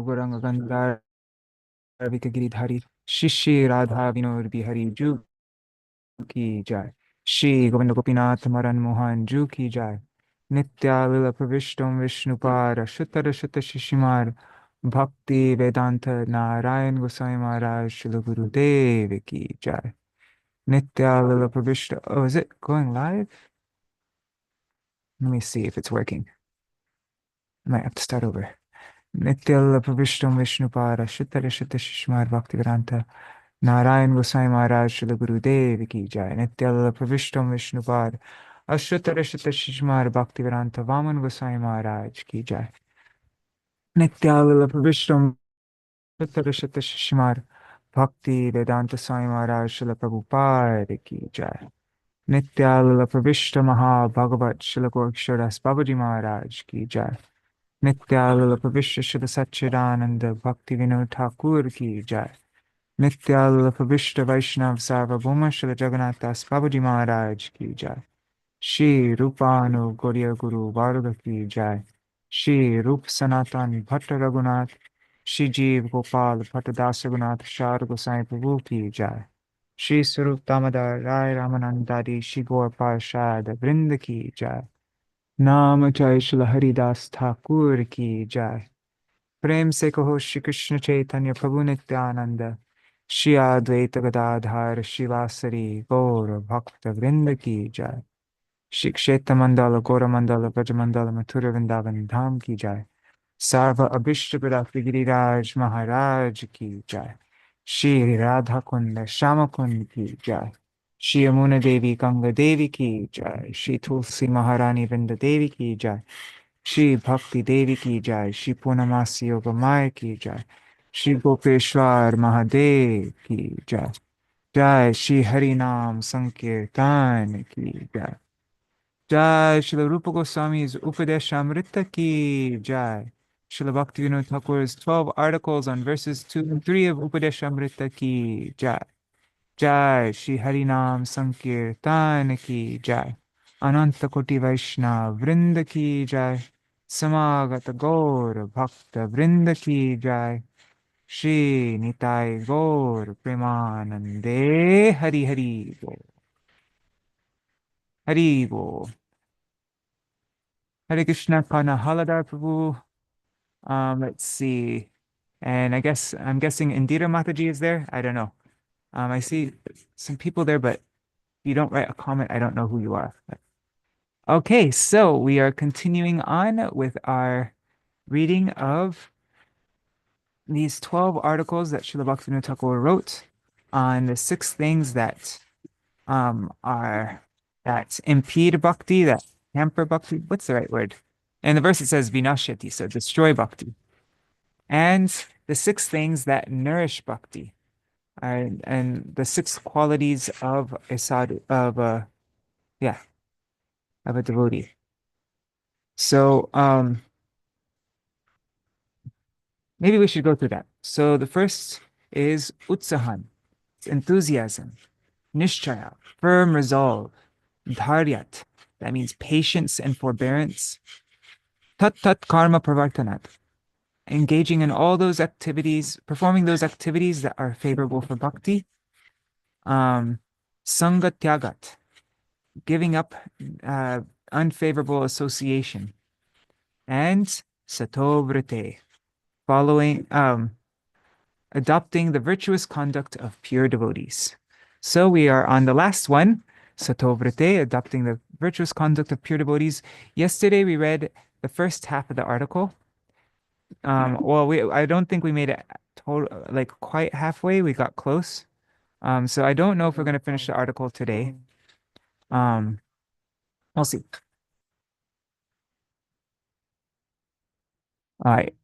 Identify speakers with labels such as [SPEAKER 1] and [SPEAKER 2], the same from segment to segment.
[SPEAKER 1] Gauranga Gandhar Giridhari Shishi Radha Vinod Bihari Ju Ki Jai Shri Govinda Gopinath Maran Mohan Ju Ki Jai Nitya Lila Pravishtam Vishnupara Shuttara Shutta Shishimar Bhaktivedānta Nārāyaṇa Gosvāmī Mahārāja Śrīla Guru Dev Ki Jai Nitya Lila Pravishta. Oh, is it going live? Let me see if it's working. I might have to start over. Nitya Lila Pravishtam Vishnupara Shuttara Shutta Shishimar Bhaktivedānta Nārāyaṇa Gosvāmī Mahārāja Śrīla Guru Dev Ki Jai Nitya Lila Pravishtam Vishnupara Ashuttara Shutta Shishimar Bhaktivedānta Vaman Gosvāmī Mahārāja Ki Jai Nitya Lila Pravishtam Shutta Shishimar Bhaktivedānta Swami Mahārāja Śrīla Prabhupada Ki Jai Nitya Lila Pravishta Maha Bhagavat Śrīla Goraksharas Babaji Maharaj Ki Jai Nitya Lila Pravishta Śrīla Satchidananda Bhaktivinoda Ṭhākura Ki Jai Nitya Lila Pravishta Vaishnav Sarvabhauma Śrīla Jagannath Das Babaji Maharaj Ki Jai Shri Rūpa Gauriya Guru Varga Ki Jai Shri Rūpa Sanatan Bhatta Raghunath Shri Jeev Gopal Bhatta Das Raghunath Shar Gosai Prabhu Ki Jai Shri Sarup Damodar Rai Ramanandadi Shri Gaur Parshad Vrinda Ki Jai Nam Jai Śrīla Haridas Thakur Ki Jai Prem Se Kaho Shri Krishna Chaitanya Prabhu Nityananda Shri Advaita Gadadhar Shivasari Gaur Bhakta Vrinda Ki Jai Shri Kshetra Mandala Gora Mandala Braja Mandala Mathura Vrindavan Dham Ki Jai Sarva Abhishta Pradaki Giriraj Maharaj Ki Jai Shri Radha Kunda Shama Kund Ki Jai Shri Yamuna Devi Ganga Devi Ki Jai Shri Tulsi Maharani Vrinda Devi Ki Jai Shri Bhakti Devi Ki Jai Shri Purnamasi Yoga Maya Ki Jai Shri Gopeshwar Mahadev Ki Jai Jai Shri Harinam Sankirtan Ki Jai Jai Śrīla Rūpa Gosvāmī's Upadeśāmṛta Ki Jai Śrīla Bhaktivinoda Ṭhākura's 12 articles on verses 2 and 3 of Upadeśāmṛta Ki Jai Jai Shri Harinam Sankirtan Ki Jai Ananta Koti Vaishnava Vrinda Ki Jai Samagata Gaur Bhakta Vrinda Ki Jai Shri Nitai Gaur Premanande Hari Hari Bol Hari Bol Hare Krishna Kana Haladar Prabhu. Let's see. And I'm guessing Indira Mataji is there. I don't know. I see some people there, but if you don't write a comment, I don't know who you are. Okay, so we are continuing on with our reading of these 12 articles that Śrīla Bhaktivinoda Ṭhākura wrote on the 6 things that impede bhakti, that hamper bhakti. What's the right word? And the verse it says vinashyati, so destroy bhakti. And the 6 things that nourish bhakti, and the 6 qualities of a sadhu, of a devotee. So maybe we should go through that. So the first is utsahan, enthusiasm, nishchaya, firm resolve, dharyat, that means patience and forbearance, tat karma pravartanat, engaging in all those activities, performing those activities that are favorable for bhakti, sanga tyagat, giving up unfavorable association, and sato-vrite, following, adopting the virtuous conduct of pure devotees. So we are on the last one, sato-vrite, adopting the virtuous conduct of pure devotees. Yesterday we read the first half of the article. Well, I don't think we made it like quite halfway. We got close. So I don't know if we're going to finish the article today. We'll see. All right.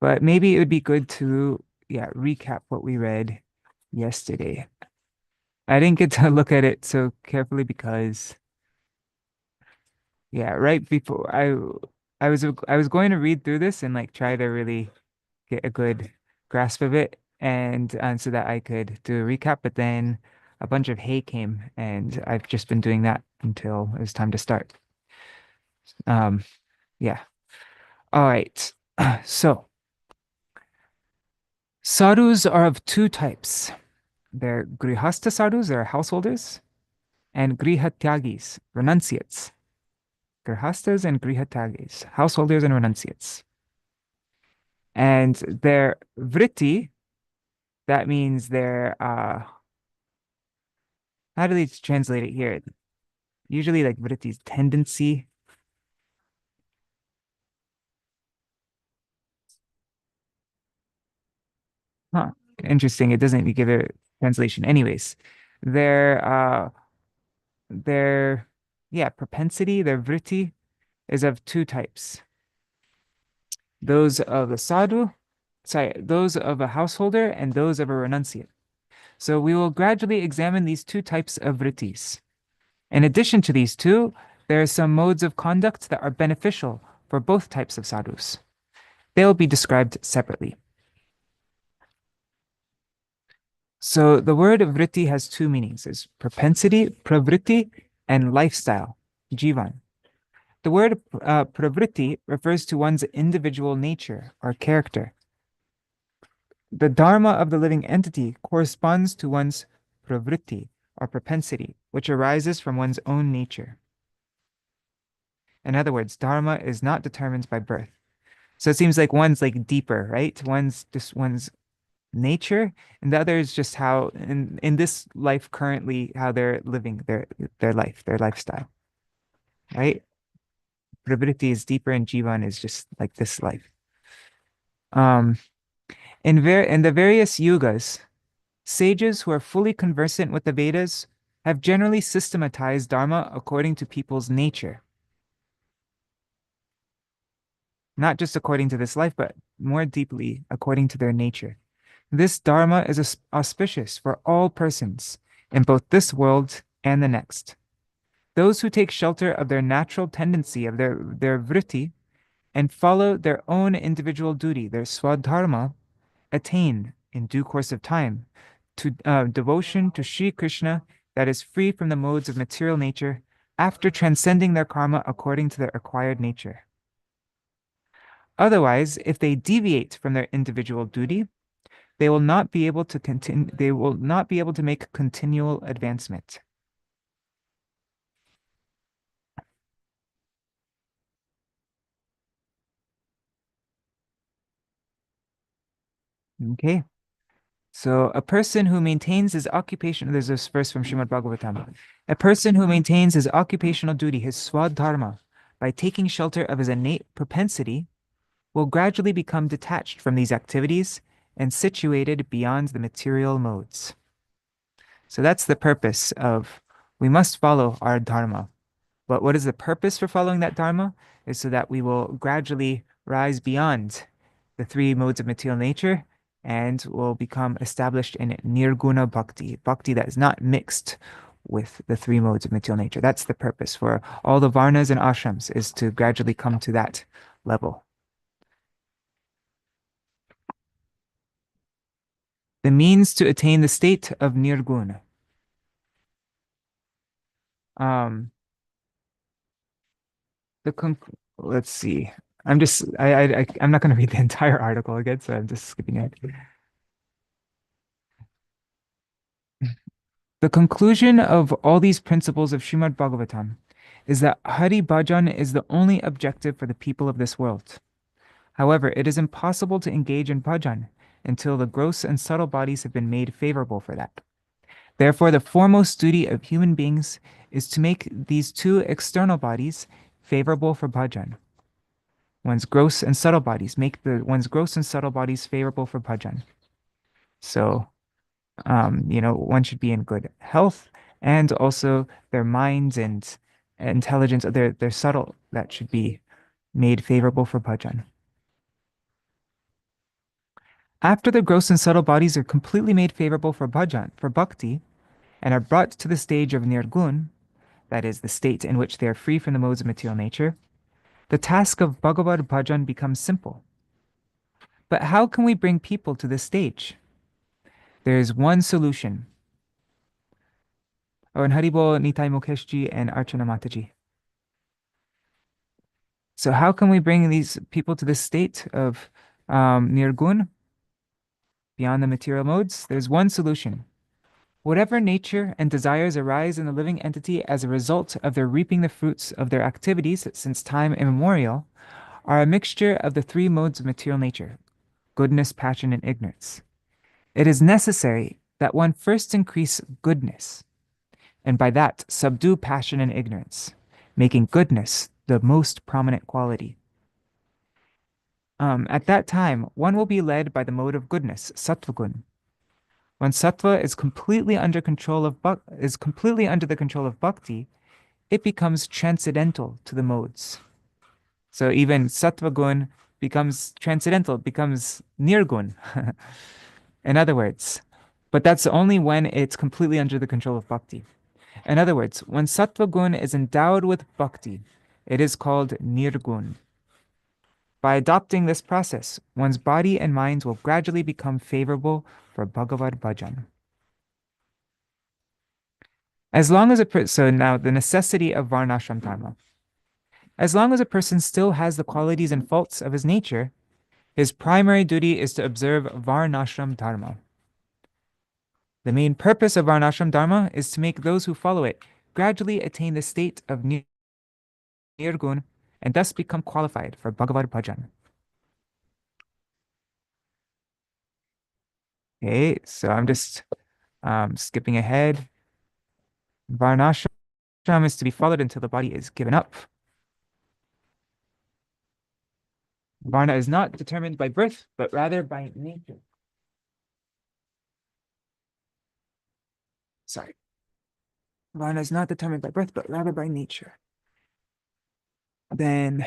[SPEAKER 1] But maybe it would be good to, recap what we read yesterday. I didn't get to look at it so carefully because, right before I was going to read through this and like try to really get a good grasp of it and so that I could do a recap, but then a bunch of hay came and I've just been doing that until it was time to start. Yeah. All right. So, sadhus are of two types. They're grihasta sadhus, they're householders, and grihatyagis, renunciates. Grihastas and grihatyagis, householders and renunciates. And their vritti, that means their how do they translate it here? Usually like vritti's tendency. Huh. Interesting. It doesn't give a translation. Anyways, their their yeah, propensity, their vritti is of two types. Those of a sadhu, sorry, those of a householder and those of a renunciate. So we will gradually examine these two types of vrittis. In addition to these two, there are some modes of conduct that are beneficial for both types of sadhus. They'll be described separately. So the word vritti has two meanings. There's propensity, pravritti, and lifestyle, jivan. The word pravritti refers to one's individual nature or character. The dharma of the living entity corresponds to one's pravritti or propensity, which arises from one's own nature. In other words, dharma is not determined by birth. So it seems like one's like deeper, right? One's just one's nature, and the other is just how in this life currently how they're living their life, their lifestyle, right? Pravritti is deeper and jivan is just like this life. Um, in the various yugas, sages who are fully conversant with the Vedas have generally systematized dharma according to people's nature, not just according to this life, but more deeply according to their nature. This dharma is auspicious for all persons in both this world and the next. Those who take shelter of their natural tendency of their vritti and follow their own individual duty, their swadharma, attain in due course of time to devotion to Sri Krishna that is free from the modes of material nature after transcending their karma according to their acquired nature. Otherwise, if they deviate from their individual duty, they will not be able to continue, they will not be able to make continual advancement. Okay. So a person who maintains his occupation, there's this verse from Śrīmad Bhagavatam. A person who maintains his occupational duty, his swadharma, by taking shelter of his innate propensity, will gradually become detached from these activities and situated beyond the material modes. So that's the purpose of, we must follow our dharma. But what is the purpose for following that dharma? Is so that we will gradually rise beyond the three modes of material nature and will become established in nirguna bhakti, bhakti that is not mixed with the three modes of material nature. That's the purpose for all the varnas and ashrams, is to gradually come to that level. The means to attain the state of nirguna. Um, let's see. I'm not going to read the entire article again, so I'm just skipping it. The conclusion of all these principles of Śrīmad Bhagavatam is that Hari Bhajan is the only objective for the people of this world. However, it is impossible to engage in bhajan until the gross and subtle bodies have been made favorable for that. Therefore, the foremost duty of human beings is to make these two external bodies favorable for bhajan. One's gross and subtle bodies, make one's gross and subtle bodies favorable for bhajan. So, one should be in good health, and also their minds and intelligence, their subtle, that should be made favorable for bhajan. After the gross and subtle bodies are completely made favorable for bhajan, for bhakti, and are brought to the stage of nirgun, that is the state in which they are free from the modes of material nature, the task of Bhagavad bhajan becomes simple. But how can we bring people to this stage? There is one solution. Oh, and Haribo, Nitai Mukeshji, and Archana Mataji. So how can we bring these people to this state of nirgun, beyond the material modes? There's one solution. Whatever nature and desires arise in the living entity as a result of their reaping the fruits of their activities since time immemorial are a mixture of the three modes of material nature: goodness, passion, and ignorance. It is necessary that one first increase goodness, and by that subdue passion and ignorance, making goodness the most prominent quality. At that time, one will be led by the mode of goodness, sattva-gun. When sattva is completely under the control of bhakti, it becomes transcendental to the modes. So even sattva-gun becomes transcendental, becomes nirgun. In other words, but that's only when it's completely under the control of bhakti. In other words, when sattva-gun is endowed with bhakti, it is called nirgun. By adopting this process, one's body and mind will gradually become favorable for Bhagavad Bhajan. As long as so now the necessity of varnashram dharma. As long as a person still has the qualities and faults of his nature, his primary duty is to observe varnashram dharma. The main purpose of varnashram dharma is to make those who follow it gradually attain the state of nirgun and thus become qualified for Bhagavad Bhajan. Okay, so I'm just skipping ahead. Varnashram is to be followed until the body is given up. Varna is not determined by birth, but rather by nature. Sorry. Varna is not determined by birth, but rather by nature. Then,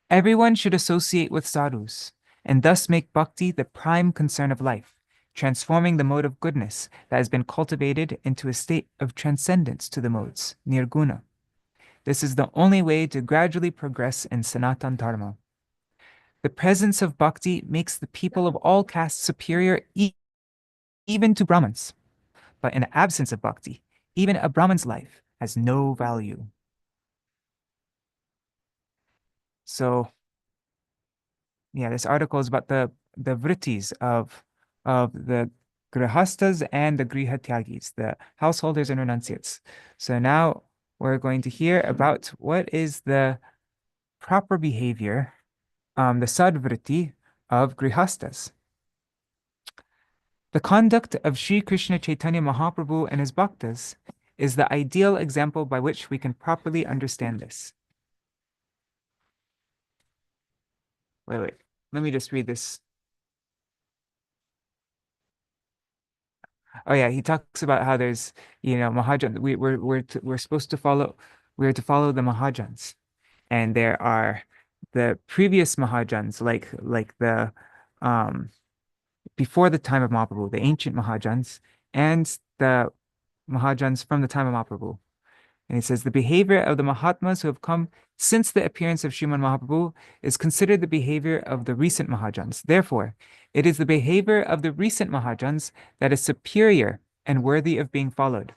[SPEAKER 1] everyone should associate with sadhus, and thus make bhakti the prime concern of life, transforming the mode of goodness that has been cultivated into a state of transcendence to the modes, nirguna. This is the only way to gradually progress in Sanatana Dharma. The presence of bhakti makes the people of all castes superior even to Brahmins. But in the absence of bhakti, even a Brahman's life has no value. So, yeah, this article is about the vrittis of the grihastas and the grihatyagis, the householders and renunciates. So now we're going to hear about what is the proper behavior, the sadvritti of grihastas. The conduct of Sri Krishna Chaitanya Mahaprabhu and his bhaktas is the ideal example by which we can properly understand this. Wait. Let me just read this. Oh yeah, he talks about how there's, Mahajan. We're supposed to follow. We're to follow the Mahajans, and there are the previous Mahajans, like the before the time of Mahaprabhu, the ancient Mahajans, and the Mahajans from the time of Mahaprabhu. And he says the behavior of the Mahatmas who have come since the appearance of Śrīmad Mahaprabhu is considered the behavior of the recent Mahajans. Therefore, it is the behavior of the recent Mahajans that is superior and worthy of being followed.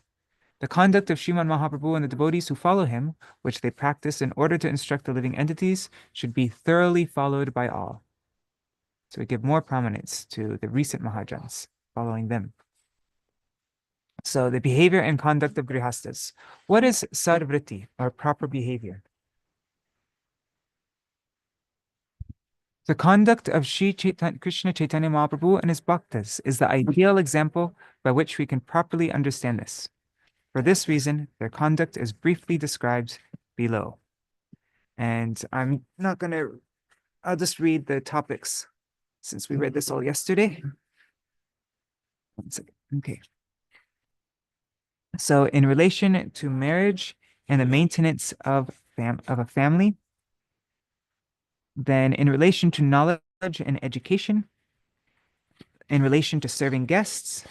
[SPEAKER 1] The conduct of Śrīmad Mahaprabhu and the devotees who follow him, which they practice in order to instruct the living entities, should be thoroughly followed by all. So we give more prominence to the recent Mahajans, following them. So the behavior and conduct of grihastas. What is sarvritti, or proper behavior? The conduct of Krishna Chaitanya Mahaprabhu and his bhaktas is the ideal example by which we can properly understand this. For this reason, their conduct is briefly described below. And I'll just read the topics since we read this all yesterday. 1 second. Okay. So in relation to marriage and the maintenance of a family, then in relation to knowledge and education, in relation to serving guests,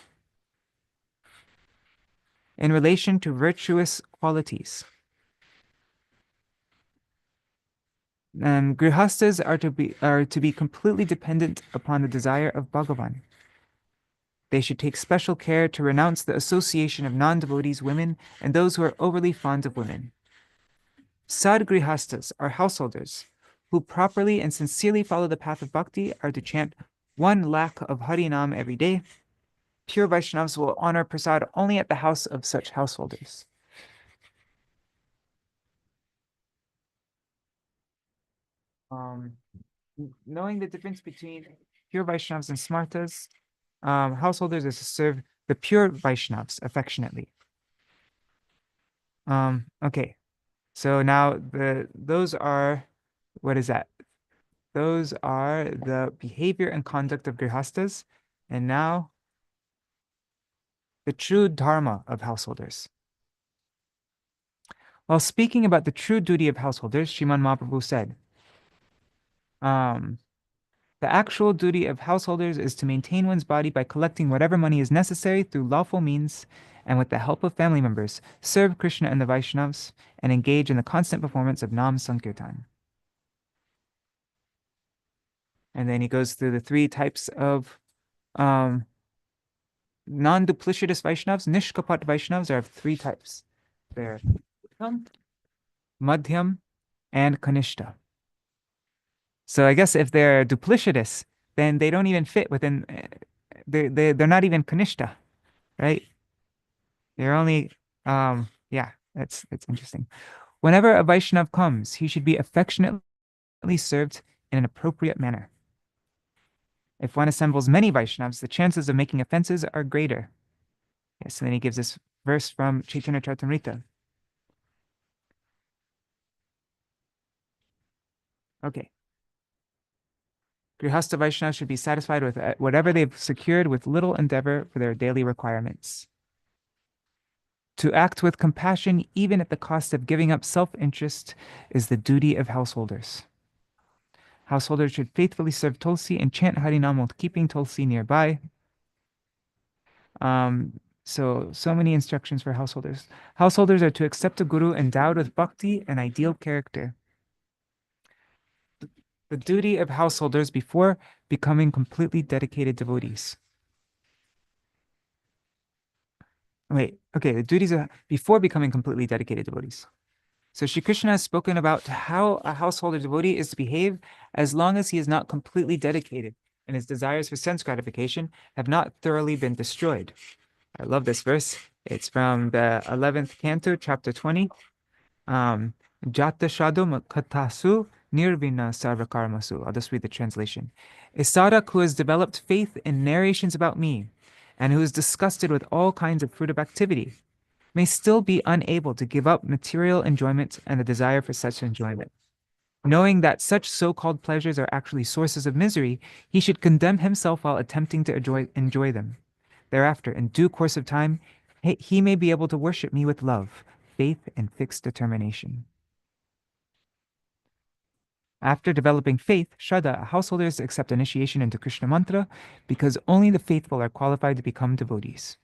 [SPEAKER 1] in relation to virtuous qualities. Grihastas are to be completely dependent upon the desire of Bhagavan. They should take special care to renounce the association of non-devotees women and those who are overly fond of women. Sadgrihastas are householders who properly and sincerely follow the path of bhakti are to chant 1 lakh of Harinam every day. Pure Vaishnavas will honor prasad only at the house of such householders. Knowing the difference between pure Vaishnavas and Smartas, householders is to serve the pure Vaishnavas affectionately. Okay, so now those are, what is that? Those are the behavior and conduct of grihastas, and now the true dharma of householders. While speaking about the true duty of householders, Srimad Mahaprabhu said, the actual duty of householders is to maintain one's body by collecting whatever money is necessary through lawful means and with the help of family members, serve Krishna and the Vaishnavas, and engage in the constant performance of Nam Sankirtan. And then he goes through the 3 types of non-duplicitous Vaishnavas. Nishkapat Vaishnavas are of 3 types. They're Uttam, Madhyam, and Kanishta. So I guess if they're duplicitous, then they don't even fit within, they're not even Kanishta, right? They're only, yeah, that's interesting. Whenever a Vaishnav comes, he should be affectionately served in an appropriate manner. If one assembles many Vaishnavas, the chances of making offenses are greater. Yes, and then he gives this verse from Chaitanya Charitamrita. Okay. Grihastha Vaishnavas should be satisfied with whatever they've secured with little endeavor for their daily requirements. To act with compassion, even at the cost of giving up self-interest, is the duty of householders. Householders should faithfully serve Tulsi and chant Harinam while keeping Tulsi nearby. So many instructions for householders. Householders are to accept a guru endowed with bhakti and ideal character. The duty of householders before becoming completely dedicated devotees. Wait, okay, the duties of before becoming completely dedicated devotees. So Shri Krishna has spoken about how a householder devotee is to behave as long as he is not completely dedicated and his desires for sense gratification have not thoroughly been destroyed. I love this verse. It's from the 11th canto, chapter 20. Jata Shadum Katasu Nirvina Sarvakarmasu. I'll just read the translation. A sadhak who has developed faith in narrations about me and who is disgusted with all kinds of fruitive activity may still be unable to give up material enjoyment and the desire for such enjoyment. Knowing that such so-called pleasures are actually sources of misery, he should condemn himself while attempting to enjoy them. Thereafter, in due course of time, he may be able to worship me with love, faith, and fixed determination. After developing faith, Shraddha, householders accept initiation into Krishna mantra because only the faithful are qualified to become devotees.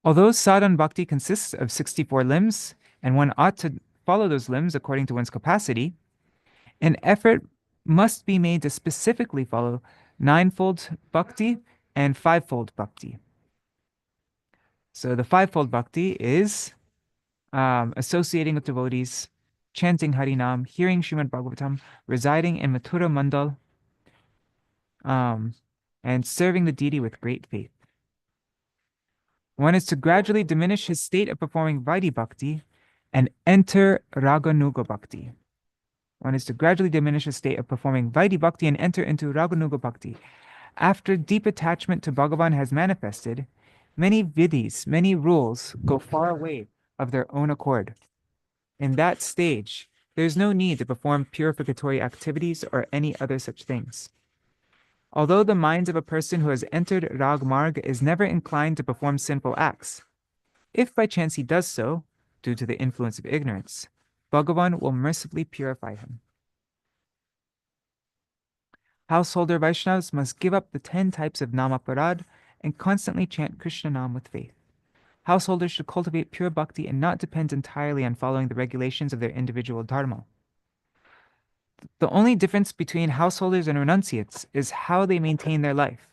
[SPEAKER 1] Although sadhan bhakti consists of 64 limbs, and one ought to follow those limbs according to one's capacity, an effort must be made to specifically follow ninefold bhakti and fivefold bhakti. So the fivefold bhakti is associating with devotees, chanting Harinam, hearing Śrīmad Bhagavatam, residing in Mathura Mandal, and serving the deity with great faith. One is to gradually diminish his state of performing Vaidhi Bhakti and enter Raganuga Bhakti. One is to gradually diminish his state of performing Vaidhi Bhakti and enter into Raganuga Bhakti. After deep attachment to Bhagavan has manifested, many vidhis, many rules go far away of their own accord. In that stage, there is no need to perform purificatory activities or any other such things. Although the mind of a person who has entered Rag Marg is never inclined to perform sinful acts, if by chance he does so, due to the influence of ignorance, Bhagavan will mercifully purify him. Householder Vaishnavas must give up the 10 types of namaparad and constantly chant Krishna Nam with faith. Householders should cultivate pure bhakti and not depend entirely on following the regulations of their individual dharma. The only difference between householders and renunciates is how they maintain their life.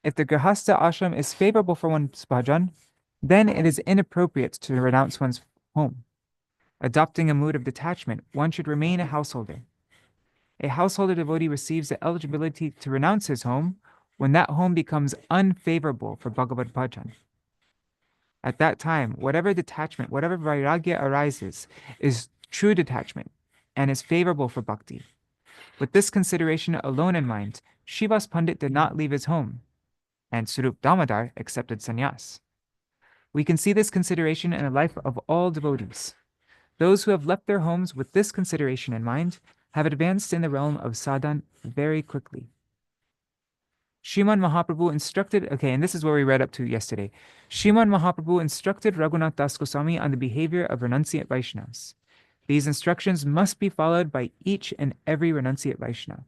[SPEAKER 1] If the Grihastha ashram is favorable for one's bhajan, then it is inappropriate to renounce one's home. Adopting a mood of detachment, one should remain a householder. A householder devotee receives the eligibility to renounce his home when that home becomes unfavorable for Bhagavad bhajan. At that time, whatever detachment, whatever vairagya arises, is true detachment and is favorable for bhakti. With this consideration alone in mind, Shivas Pandit did not leave his home, and Swarup Damodar accepted sannyas. We can see this consideration in the life of all devotees. Those who have left their homes with this consideration in mind have advanced in the realm of sadhan very quickly. Śrīmad Mahaprabhu instructed, and this is where we read up to yesterday. Śrīmad Mahaprabhu instructed Raghunath Das Goswami on the behavior of renunciate Vaishnavas. These instructions must be followed by each and every renunciate Vaishnava.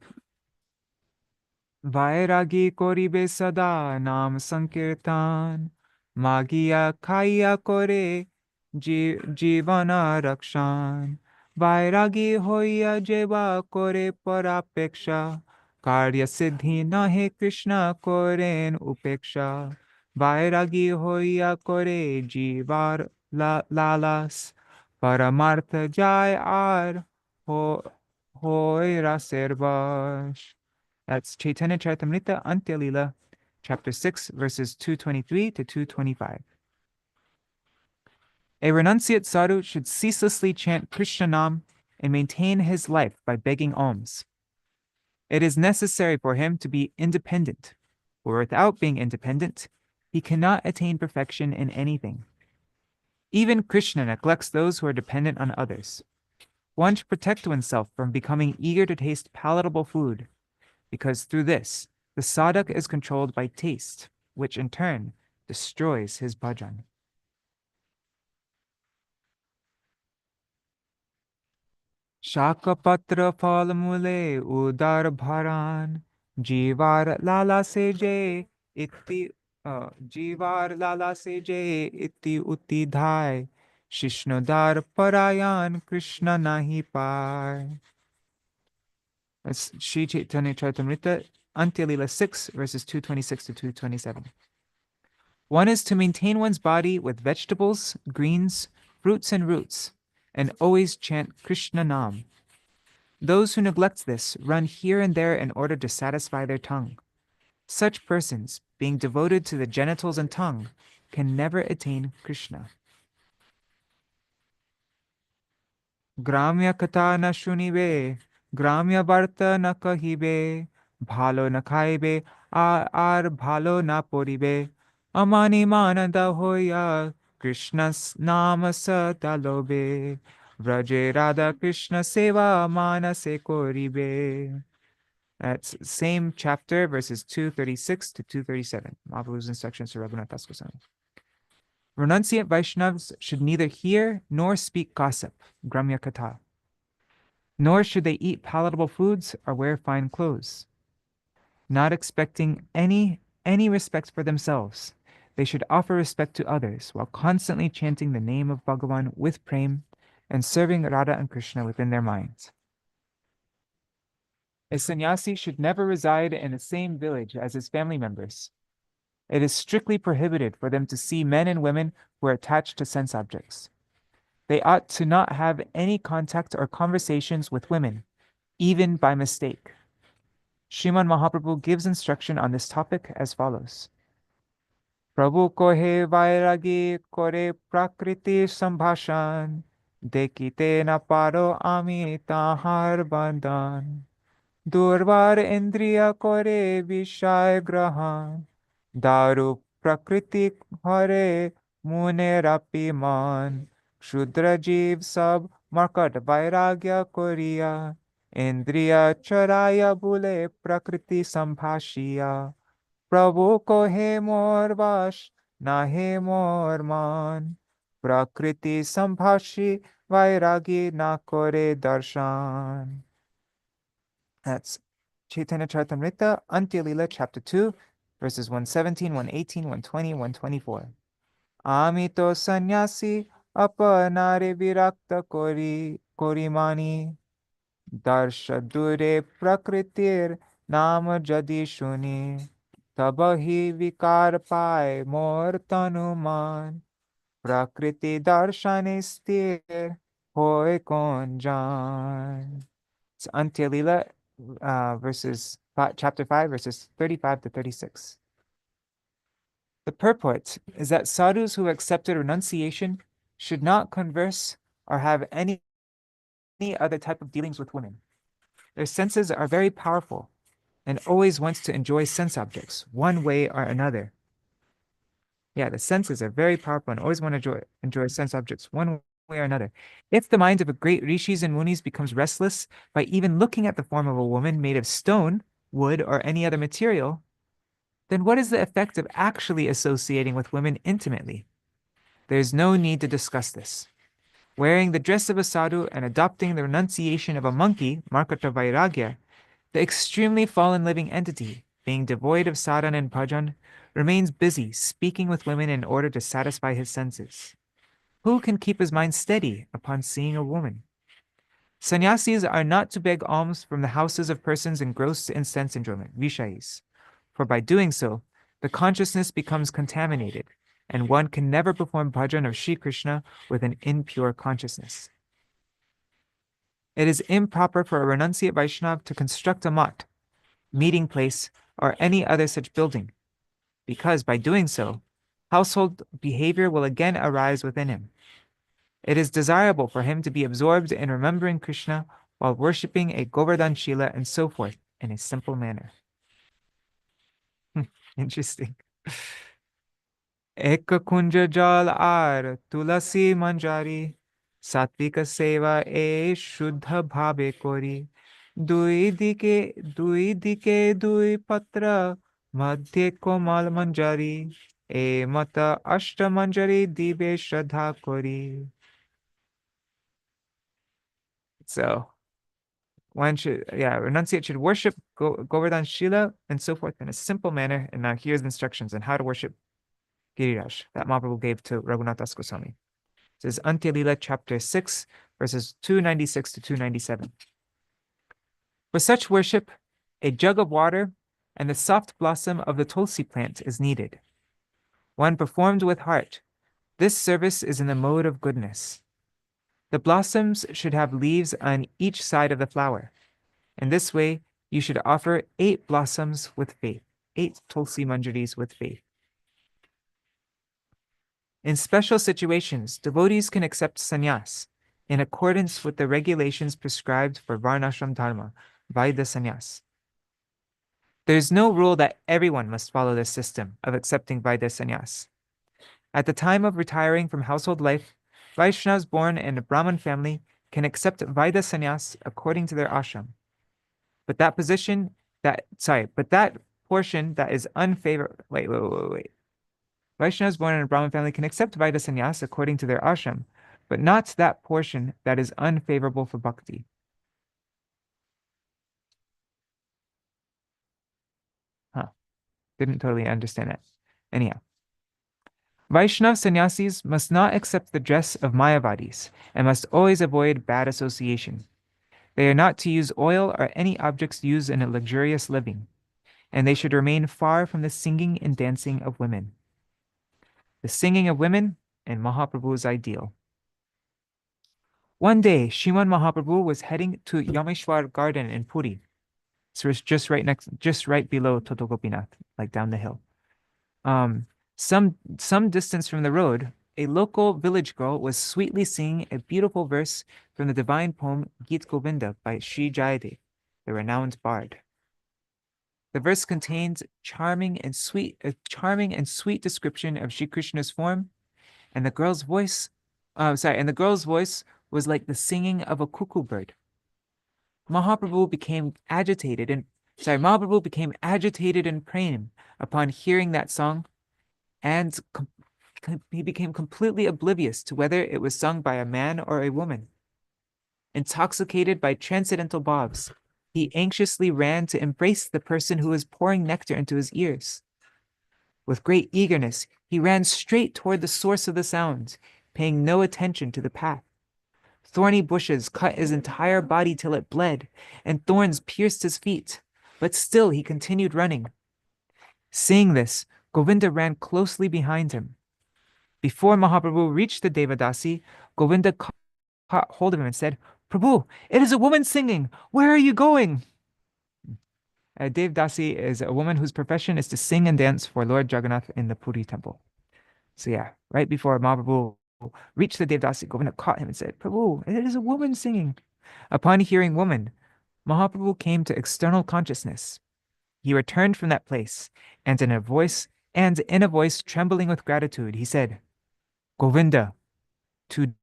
[SPEAKER 1] Vairagi koribe sada nam sankirtan, magiya kaya kore jivana rakshan, vairagi hoya jeva kore parapeksha, karya siddhi nahe Krishna koren upeksha, vairagi hoya kore jivar lalas, paramartha jai ar hoy raservash. That's Chaitanya Charitamrita Antya Lila, chapter 6, verses 223 to 225. A renunciate sadhu should ceaselessly chant Krishna Nam and maintain his life by begging alms. It is necessary for him to be independent, for without being independent, he cannot attain perfection in anything. Even Krishna neglects those who are dependent on others. One should protect oneself from becoming eager to taste palatable food, because through this, the sadhak is controlled by taste, which in turn destroys his bhajan. Shakapatra phalamule udar bharan, jivar lala seje iti jivar lala seje iti uti dhai, shishnodar parayan Krishna nahi pai. That's Sri Chaitanya Charitamrita, Antya Lila 6, verses 226 to 227. One is to maintain one's body with vegetables, greens, fruits, and roots, and always chant Krishna Nam. Those who neglect this run here and there in order to satisfy their tongue. Such persons, being devoted to the genitals and tongue, can never attain Krishna. Gramya katha na shunibe, Gramya varta na kahibe, bhalo na khaibe, ar bhalo na poribe, amani mananda hoya, Krishna's nama satalobe, Vraje Radha Krishna seva manase koribe. That's same chapter, verses 236 to 237. Mahaprabhu's instructions to Raghunath Das Goswami. Renunciate Vaishnavas should neither hear nor speak gossip, Gramya Katha. Nor should they eat palatable foods or wear fine clothes. Not expecting any respect for themselves, they should offer respect to others while constantly chanting the name of Bhagavan with prem and serving Radha and Krishna within their minds. A sannyasi should never reside in the same village as his family members. It is strictly prohibited for them to see men and women who are attached to sense objects. They ought to not have any contact or conversations with women, even by mistake. Śrīmad Mahaprabhu gives instruction on this topic as follows. Prabhu kohe vairagi kore prakriti sambhashan, dekite na paro ami tahar bandhan. Durvar indriya kore vishay grahan, daru prakriti hare mune rapi man, shudra jeev sab markat vairagya koriya, indriya charaya bule prakriti sambhashiya, Prabhu ko he mor vash, na he mor man, prakriti sambhashi vairagi na kore darshan. That's Chaitanya Charitamrita, Antya Lila, chapter 2, verses 117, 118, 120, 124. Amito sannyasi apanare virakta korimani, darsha dure prakritir nama jadi shuni. tabahi vikar pai mor tanuman, prakriti darshane sthir hoy kon jan. It's Antya Lila, chapter 5, verses 35 to 36. The purport is that sadhus who accepted renunciation should not converse or have any other type of dealings with women. Their senses are very powerful and always wants to enjoy sense objects one way or another. Yeah, the senses are very powerful and always want to enjoy sense objects one way or another. If the mind of a great rishis and munis becomes restless by even looking at the form of a woman made of stone, wood, or any other material, then what is the effect of actually associating with women intimately? There is no need to discuss this. Wearing the dress of a sadhu and adopting the renunciation of a monkey, Markata Vairagya, the extremely fallen living entity, being devoid of sadhana and bhajan, remains busy speaking with women in order to satisfy his senses. Who can keep his mind steady upon seeing a woman? Sannyasis are not to beg alms from the houses of persons engrossed in sense enjoyment, vishayis, for by doing so, the consciousness becomes contaminated, and one can never perform bhajan of Sri Krishna with an impure consciousness. It is improper for a renunciate Vaishnava to construct a mat, meeting place, or any other such building, because by doing so, household behavior will again arise within him. It is desirable for him to be absorbed in remembering Krishna while worshipping a Govardhan Shila and so forth in a simple manner. Interesting. Ek kunja jal ar tulasi manjari, satvika seva e shuddha bhave kori, dui dike dui patra, madhye komal manjari, e mata ashta manjari dibe shraddha kori. So one should, renunciate should worship Govardhan Shila and so forth in a simple manner. And now here's instructions on how to worship Giriraj that Mahaprabhu gave to Raghunath Das Goswami. This is Antya Lila, chapter 6, verses 296 to 297. For such worship, a jug of water and the soft blossom of the tulsi plant is needed. When performed with heart, this service is in the mode of goodness. The blossoms should have leaves on each side of the flower. In this way, you should offer 8 blossoms with faith, 8 tulsi manjaris with faith. In special situations, devotees can accept sannyas in accordance with the regulations prescribed for varnashram dharma, Vaidya sannyas. There is no rule that everyone must follow this system of accepting Vaidya sannyas. At the time of retiring from household life, Vaishnavas born in a Brahmin family can accept Vaidya sannyas according to their ashram. But that portion that is unfavorable. Wait. Vaishnavas born in a Brahmin family can accept Vaidya sannyas according to their ashram, but not that portion that is unfavorable for bhakti. Didn't totally understand that. Anyhow, Vaishnava sannyasis must not accept the dress of Mayavadis and must always avoid bad association. They are not to use oil or any objects used in a luxurious living, and they should remain far from the singing and dancing of women. The singing of women and Mahaprabhu's ideal. One day, Śrīmad Mahaprabhu was heading to Yameshwar Garden in Puri. So it's just right below Toto Gopinath, like down the hill. Some distance from the road, a local village girl was sweetly singing a beautiful verse from the divine poem Gita Govinda by Śrī Jayadeva, the renowned bard. The verse contains a charming and sweet description of Sri Krishna's form, and the girl's voice was like the singing of a cuckoo bird. Mahaprabhu became agitated in prema upon hearing that song, and he became completely oblivious to whether it was sung by a man or a woman. Intoxicated by transcendental bhavs, he anxiously ran to embrace the person who was pouring nectar into his ears. With great eagerness, he ran straight toward the source of the sound, paying no attention to the path. Thorny bushes cut his entire body till it bled, and thorns pierced his feet, but still he continued running. Seeing this, Govinda ran closely behind him. Before Mahaprabhu reached the Devadasi, Govinda caught hold of him and said, Prabhu, it is a woman singing. Where are you going? Devdasi is a woman whose profession is to sing and dance for Lord Jagannath in the Puri temple. So yeah, right before Mahaprabhu reached the Devdasi, Govinda caught him and said, Prabhu, it is a woman singing. Upon hearing woman, Mahaprabhu came to external consciousness. He returned from that place, and in a voice trembling with gratitude, he said, Govinda, today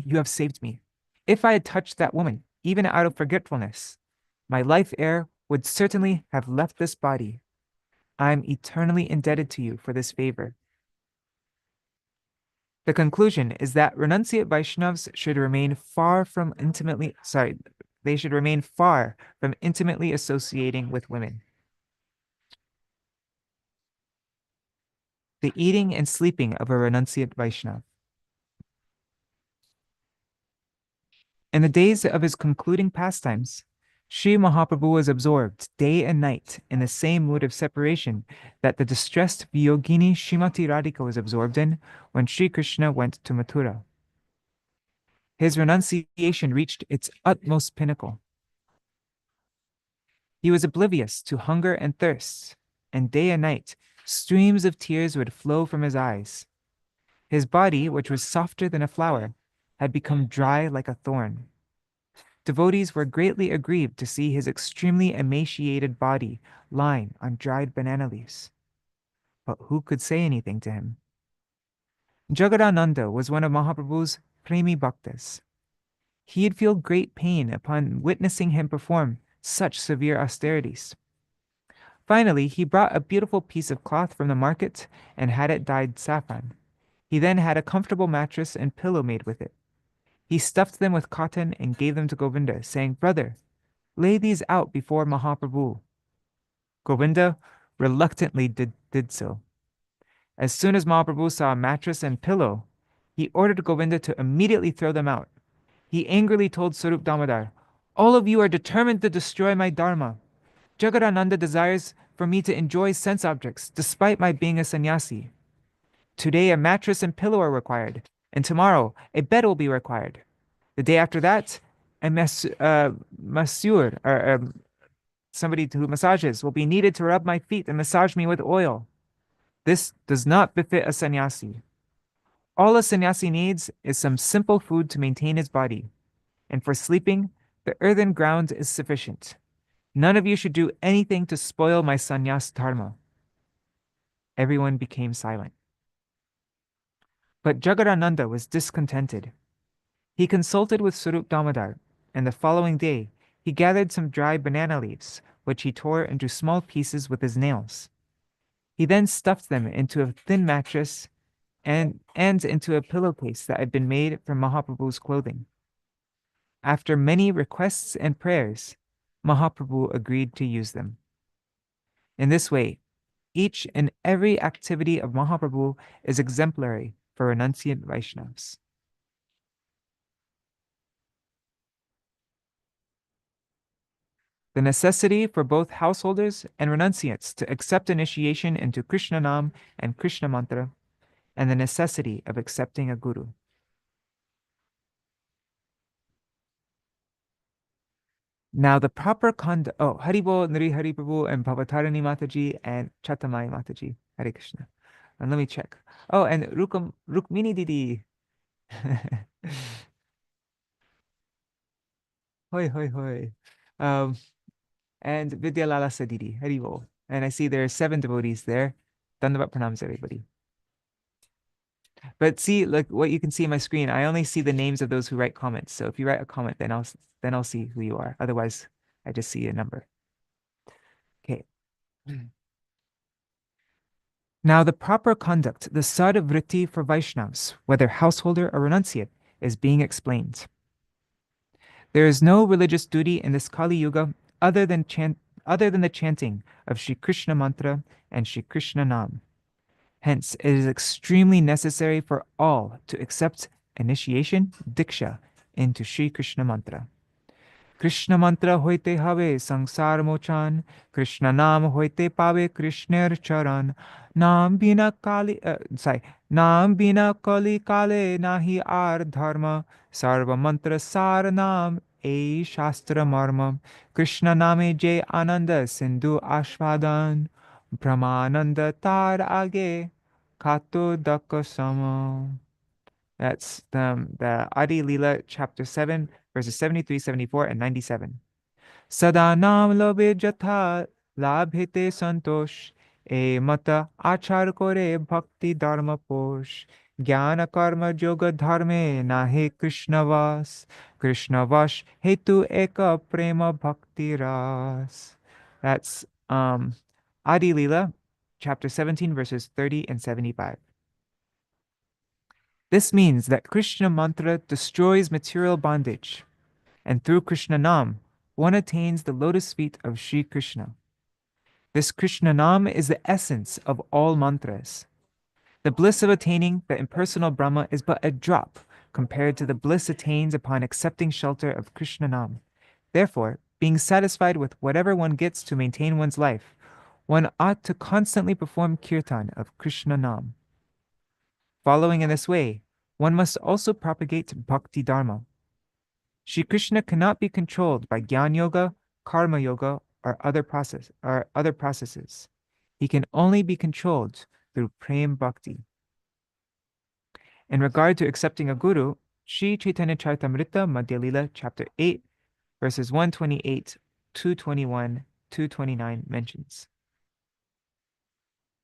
[SPEAKER 1] you have saved me. If I had touched that woman, even out of forgetfulness, my life air would certainly have left this body. I am eternally indebted to you for this favor. The conclusion is that renunciate Vaishnavas should remain far from intimately associating with women. The eating and sleeping of a renunciate Vaishnava. In the days of his concluding pastimes, Sri Mahaprabhu was absorbed day and night in the same mood of separation that the distressed Viyogini Srimati Radhika was absorbed in when Sri Krishna went to Mathura. His renunciation reached its utmost pinnacle. He was oblivious to hunger and thirst, and day and night streams of tears would flow from his eyes. His body, which was softer than a flower, had become dry like a thorn. Devotees were greatly aggrieved to see his extremely emaciated body lying on dried banana leaves. But who could say anything to him? Jagadananda was one of Mahaprabhu's premi bhaktas. He'd feel great pain upon witnessing him perform such severe austerities. Finally, he brought a beautiful piece of cloth from the market and had it dyed saffron. He then had a comfortable mattress and pillow made with it. He stuffed them with cotton and gave them to Govinda, saying, Brother, lay these out before Mahaprabhu. Govinda reluctantly did so. As soon as Mahaprabhu saw a mattress and pillow, he ordered Govinda to immediately throw them out. He angrily told Sarup Damodar, All of you are determined to destroy my dharma. Jagadananda desires for me to enjoy sense objects, despite my being a sannyasi. Today a mattress and pillow are required, and tomorrow a bed will be required. The day after that, a masseur, or somebody who massages, will be needed to rub my feet and massage me with oil. This does not befit a sannyasi. All a sannyasi needs is some simple food to maintain his body, and for sleeping, the earthen ground is sufficient. None of you should do anything to spoil my sannyas dharma. Everyone became silent. But Jagadananda was discontented. He consulted with Sarup Damodar, and the following day he gathered some dry banana leaves, which he tore into small pieces with his nails. He then stuffed them into a thin mattress and into a pillowcase that had been made from Mahaprabhu's clothing. After many requests and prayers, Mahaprabhu agreed to use them. In this way, each and every activity of Mahaprabhu is exemplary for renunciant Vaishnavas. The necessity for both householders and renunciates to accept initiation into Krishna Nam and Krishna Mantra, and the necessity of accepting a guru. Now the proper conduct, Haribo, Nri Hari Prabhu, and Bhavatarani Mataji, and Chatamai Mataji. Hare Krishna. And let me check. Oh, and Rukmini Didi. Hoi, hoi, hoi. Um, and Vidyalala Sadidi. Haribo. And I see there are 7 devotees there. Dandavat pranams, everybody. But see, like what you can see in my screen, I only see the names of those who write comments. So if you write a comment, then I'll see who you are. Otherwise, I just see a number. Okay. Now the proper conduct, the sadvritti for Vaishnavas, whether householder or renunciate, is being explained. There is no religious duty in this Kali Yuga other than the chanting of Shri Krishna Mantra and Shri Krishna Nam. Hence, it is extremely necessary for all to accept initiation, diksha, into Shri Krishna Mantra. Krishna mantra hoite have sangsar mochan, Krishna naam hoite pave Krishner charan, naam bina kali, naam bina kali kale nahi ar dharma, sarva mantra sar naam ei shastra marma, Krishna name jai ananda sindhu ashvadan, brahmananda tar age kato dakasama. That's the Adi Lila, chapter 7, verses 73, 74, and 97. Sadanam lobe jatha labhite santosh, e mata achar kore bhakti dharma posh, jnana karma yoga dharme nahe Krishna vas, Krishna vash hetu eka prema bhakti ras. That's Adi Lila, chapter 17, verses 30 and 75. This means that Krishna mantra destroys material bondage, and through Krishna Nam, one attains the lotus feet of Sri Krishna. This Krishna Nam is the essence of all mantras. The bliss of attaining the impersonal Brahma is but a drop compared to the bliss attained upon accepting shelter of Krishna Nam. Therefore, being satisfied with whatever one gets to maintain one's life, one ought to constantly perform kirtan of Krishna Nam. Following in this way, one must also propagate bhakti dharma. Shri Krishna cannot be controlled by Jnana Yoga, Karma Yoga, or other processes. He can only be controlled through Prem Bhakti. In regard to accepting a guru, Sri Chaitanya Charitamrita Madhya Lila, chapter 8, verses 128, 221, 229 mentions.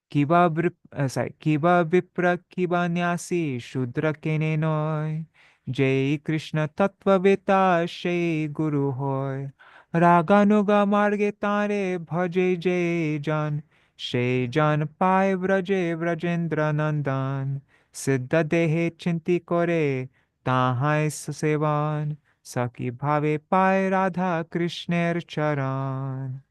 [SPEAKER 1] Kiba vipra kiba nyasi shudra kene noy, Jai Krishna tattva veta shei guru hoy, Raganuga marge tare bhaje jai jan, Shei jan pai vraje vrajendra nandan, Siddha dehe chinti kore tahai sevan, Saki bhave pai Radha Krishner charan.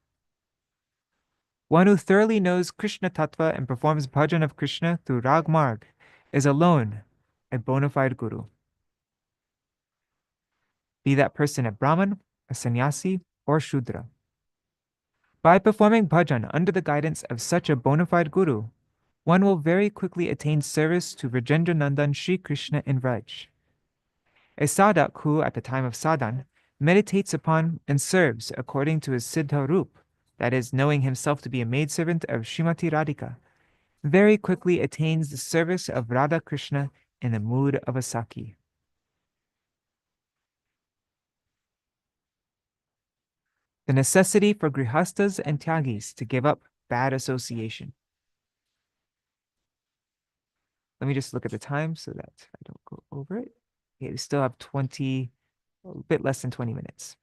[SPEAKER 1] One who thoroughly knows Krishna Tattva and performs bhajan of Krishna through Rag Marg is alone a bona fide guru. Be that person a Brahman, a sannyasi, or Shudra. By performing bhajan under the guidance of such a bona fide guru, one will very quickly attain service to Vrajendra Nandan Shri Krishna in Vraj. A sadhak who, at the time of sadhan, meditates upon and serves according to his siddha roop, that is, knowing himself to be a maidservant of Srimati Radhika, very quickly attains the service of Radha Krishna in the mood of a Saki. The necessity for grihastas and tyagis to give up bad association. Let me just look at the time so that I don't go over it. Okay, we still have a bit less than 20 minutes.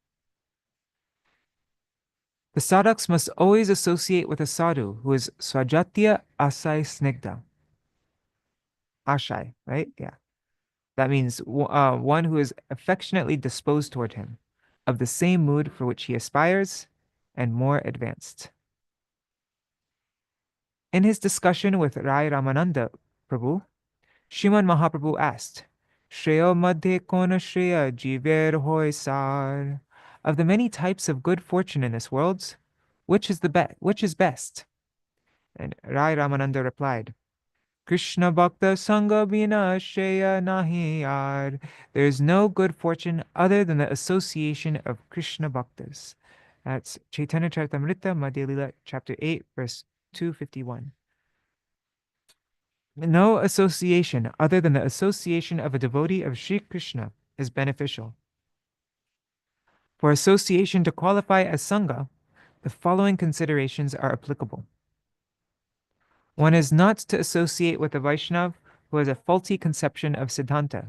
[SPEAKER 1] The sadhaks must always associate with a sadhu who is swajatya asai snigdha. Ashai, right? Yeah. That means one who is affectionately disposed toward him, of the same mood for which he aspires, and more advanced. In his discussion with Rai Ramananda Prabhu, Srimad Mahaprabhu asked, Shreya madhe kona shreya jiver hoy sar. Of the many types of good fortune in this world, which is best? And Rai Ramananda replied, Krishna Bhakta Sangha Bina Shreya Nahi Yar. There is no good fortune other than the association of Krishna Bhaktas. That's Chaitanya Charitamrita Madhya Lila, chapter 8, verse 251. No association other than the association of a devotee of Sri Krishna is beneficial. For association to qualify as Sangha, the following considerations are applicable. One is not to associate with a Vaishnav who has a faulty conception of Siddhanta,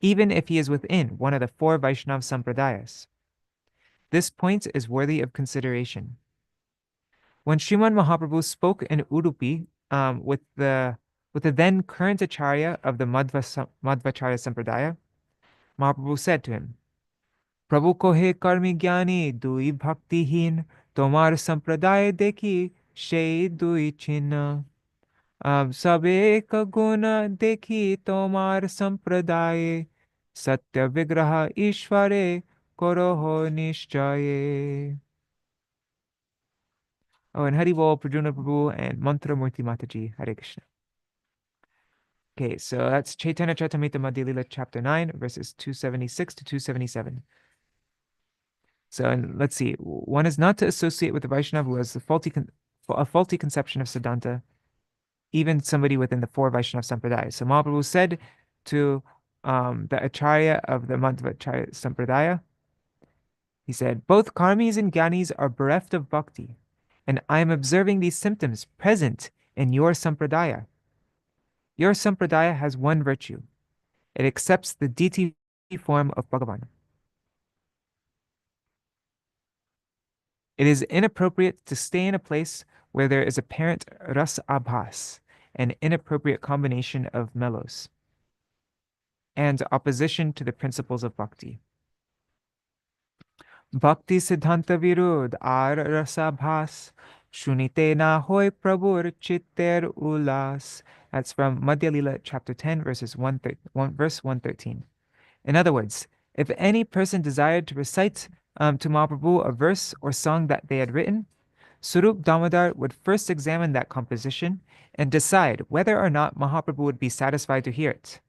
[SPEAKER 1] even if he is within one of the 4 Vaishnav Sampradayas. This point is worthy of consideration. When Srimad Mahaprabhu spoke in Udupi with the then current Acharya of the Madhvacharya Sampradaya, Mahaprabhu said to him, Prabhu kohe karmi gyani dui bhaktihin, tomar sampradaya dekhi shei dui chinna. सब एक गुण देखी तोमार संप्रदाय सत्य विग्रह ईश्वरे koroho nishchaye. Oh, and Hari Bol, Prajuna Prabhu, and Mantra Murti Mataji. Hare Krishna. Okay, so that's Chaitanya Charitamrita Madhya Lila, chapter 9, verses 276 to 277. So, and let's see. One is not to associate with the Vaishnava who has a faulty conception of Siddhanta, even somebody within the four Vaishnava Sampradayas. So Mahaprabhu said to the Acharya of the Madhvacharya Sampradaya, he said, both karmis and gyanis are bereft of bhakti, and I am observing these symptoms present in your Sampradaya. Your Sampradaya has one virtue. It accepts the deity form of Bhagavan. It is inappropriate to stay in a place where there is apparent ras abhas, an inappropriate combination of mellows, and opposition to the principles of bhakti. Bhakti Siddhanta Virud ar rasabhas, shunite na hoy prabhur chitter ulas. That's from Madhya Lila, chapter 10, verse 113. In other words, if any person desired to recite to Mahaprabhu a verse or song that they had written, Swarup Damodar would first examine that composition and decide whether or not Mahaprabhu would be satisfied to hear it.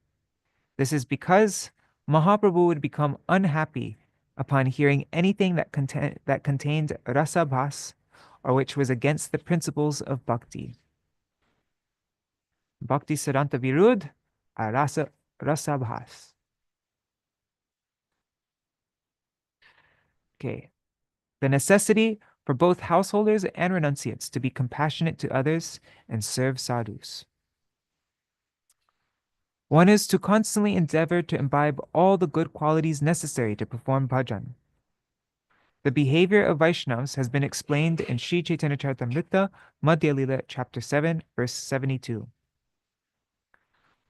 [SPEAKER 1] This is because Mahaprabhu would become unhappy upon hearing anything that contained rasabhas, or which was against the principles of bhakti. Bhakti Siddhanta Virud rasabhas. Okay. The necessity for both householders and renunciates to be compassionate to others and serve sadhus. One is to constantly endeavor to imbibe all the good qualities necessary to perform bhajan. The behavior of Vaishnavas has been explained in Śrī Chaitanya Charitamrita, Madhya Lila, chapter 7, verse 72.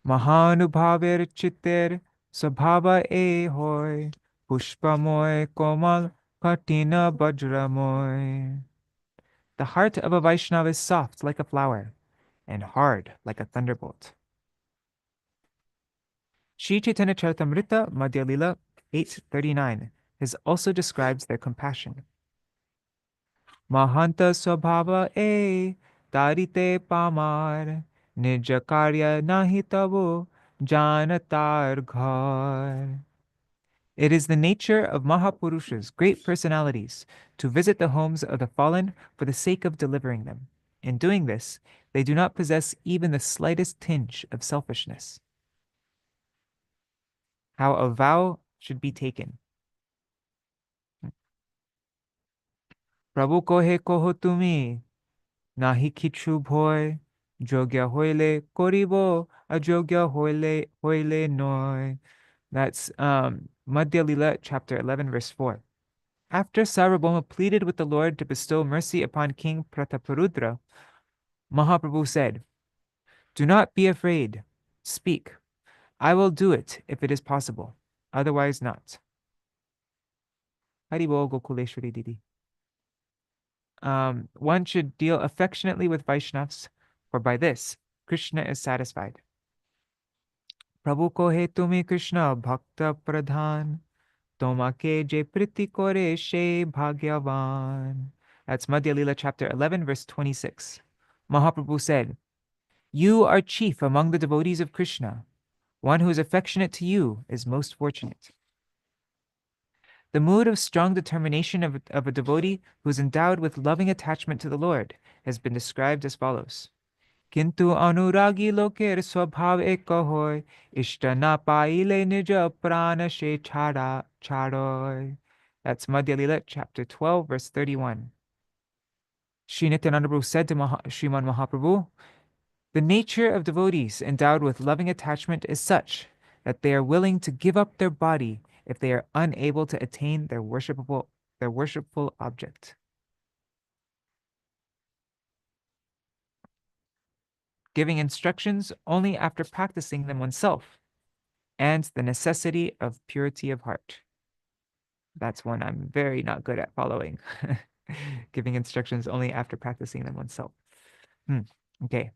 [SPEAKER 1] Mahanubhaver chitter sabhava e hoy, pushpamoy komal katina bajramoy. The heart of a Vaishnava is soft like a flower and hard like a thunderbolt. Śrī Chaitanya Charitamrita, Madhya Lila 839 has also describes their compassion. Mahanta Swabhava e Tarite Pamar Nija Karya Nahi Tabo Janatar Ghar. It is the nature of Mahapurushas, great personalities, to visit the homes of the fallen for the sake of delivering them. In doing this, they do not possess even the slightest tinge of selfishness. How a vow should be taken. Prabhu kohe koho tumi, nahi kichu bhoy, jogya hoile koribo, ajogya hoile noy. That's Madhya Lila, chapter 11, verse 4. After Sarvabhauma pleaded with the Lord to bestow mercy upon King Prataparudra, Mahaprabhu said, do not be afraid. Speak. I will do it if it is possible. Otherwise not. Haribol Gokuleshwari Didi. One should deal affectionately with Vaishnavas, for by this, Krishna is satisfied. Prabhu kohe tumi Krishna bhakta pradhan, tomake je priti kore she bhagyavan. That's Madhya Lila chapter 11, verse 26. Mahaprabhu said, you are chief among the devotees of Krishna. One who is affectionate to you is most fortunate. The mood of strong determination of a devotee who is endowed with loving attachment to the Lord has been described as follows. Kintu anuragi loker swabhav eka hoy, ishta na paile nija prana she charoy. That's Madhya Lila, chapter 12, verse 31. Sri Nityananda Prabhu said to Srimad Mahaprabhu, the nature of devotees endowed with loving attachment is such that they are willing to give up their body if they are unable to attain their worshipful object. Giving instructions only after practicing them oneself, and the necessity of purity of heart. That's one I'm very not good at following. Giving instructions only after practicing them oneself. Okay.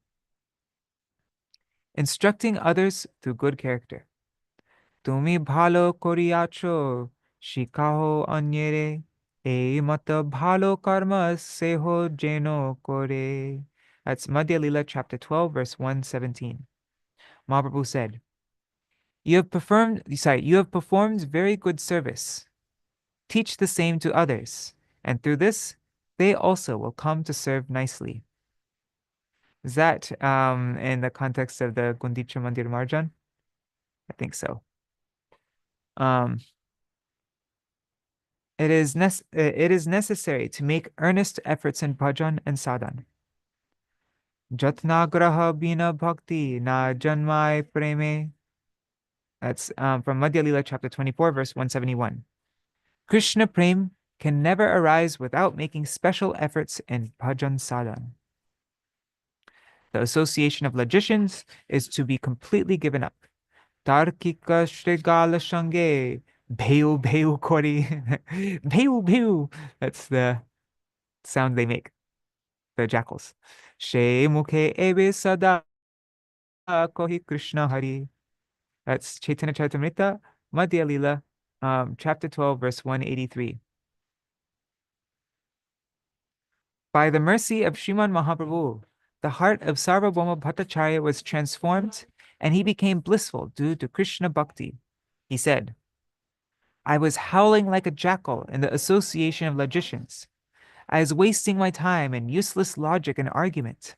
[SPEAKER 1] Instructing others through good character. Tumi bhalo koriacho, Shikaho anyere, e mata bhalo karma seho jeno kore. That's Madhya Lila, chapter 12, verse 117. Mahaprabhu said, you have performed very good service. Teach the same to others, and through this, they also will come to serve nicely. Is that in the context of the Gundicha Mandir Marjan? I think so. Um, it is necessary to make earnest efforts in bhajan and sadhan. Jatnagraha bina bhakti na janmai preme. That's from Madhya Lila, chapter 24, verse 171. Krishna Prem can never arise without making special efforts in bhajan sadhan. The association of logicians is to be completely given up. Tarkika Shrigala Shange, Beu Beu Kori, Beu Beu. That's the sound they make, the jackals. She Mukhe Ebe Sada Kohi Krishna Hari. That's Chaitanya Charitamrita, Madhya Lila, chapter 12, verse 183. By the mercy of Srimad Mahaprabhu, the heart of Sarvabhauma Bhattacharya was transformed and he became blissful due to Krishna Bhakti. He said, I was howling like a jackal in the association of logicians. I was wasting my time in useless logic and argument.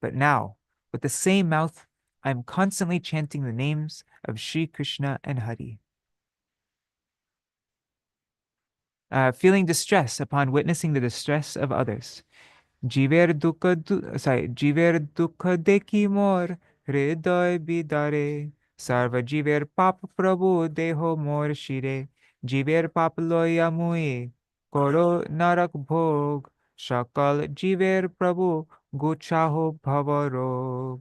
[SPEAKER 1] But now, with the same mouth, I am constantly chanting the names of Sri Krishna and Hari. Feeling distress upon witnessing the distress of others. Jiver dukha dekhi mor hriday bidare. Sarva jiver pap prabhu deho mor shire. Jiver pap loya mui koro narak bhog. Shakal jiver prabhu guchaho bhavarog.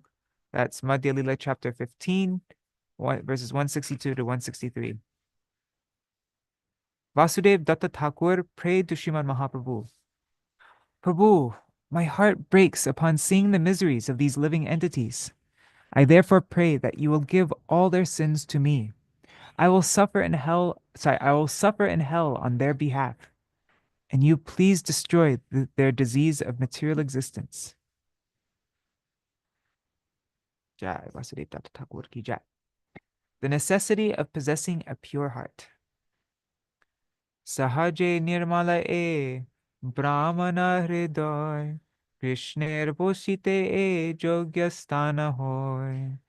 [SPEAKER 1] That's Madhya Lila chapter 15, verses 162 to 163. Vasudev-datta Thakur prayed to Śrīmad Mahaprabhu, Prabhu, my heart breaks upon seeing the miseries of these living entities. I therefore pray that you will give all their sins to me. I will suffer in hell on their behalf. And you please destroy their disease of material existence. Jai Vasudev-datta Thakur ki jai. The necessity of possessing a pure heart. Sahaje nirmala e brahmana hriday Krishner bosite e jogyasthana hoy.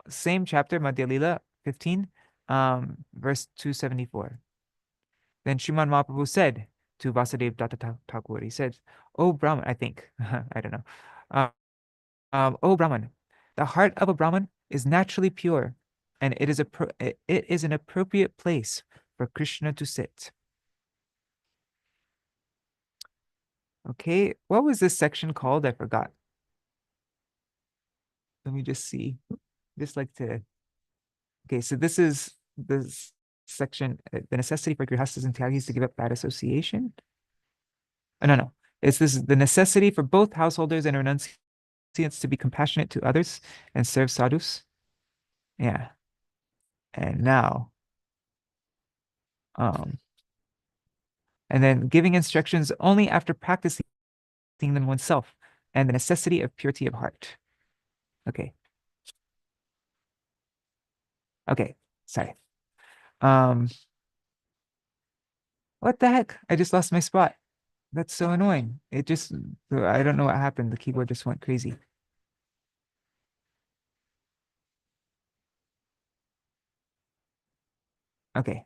[SPEAKER 1] Same chapter, Madhya Lila 15, verse 274. Then Srimad Mahaprabhu said to Vasudev-datta Thakur, he said, "O Brahman," I think, I don't know. "O Brahman, the heart of a Brahman is naturally pure, and it is an appropriate place for Krishna to sit." Okay, what was this section called? I forgot. Let me just see. Just like to. Okay, so this is this section, the necessity for grihastas and tyagis to give up bad association. Oh, no. This is the necessity for both householders and renunciants to be compassionate to others and serve sadhus. Yeah. And now, and then giving instructions only after practicing them oneself and the necessity of purity of heart. Okay. Okay, sorry. What the heck? I just lost my spot. That's so annoying. I don't know what happened. The keyboard just went crazy. Okay.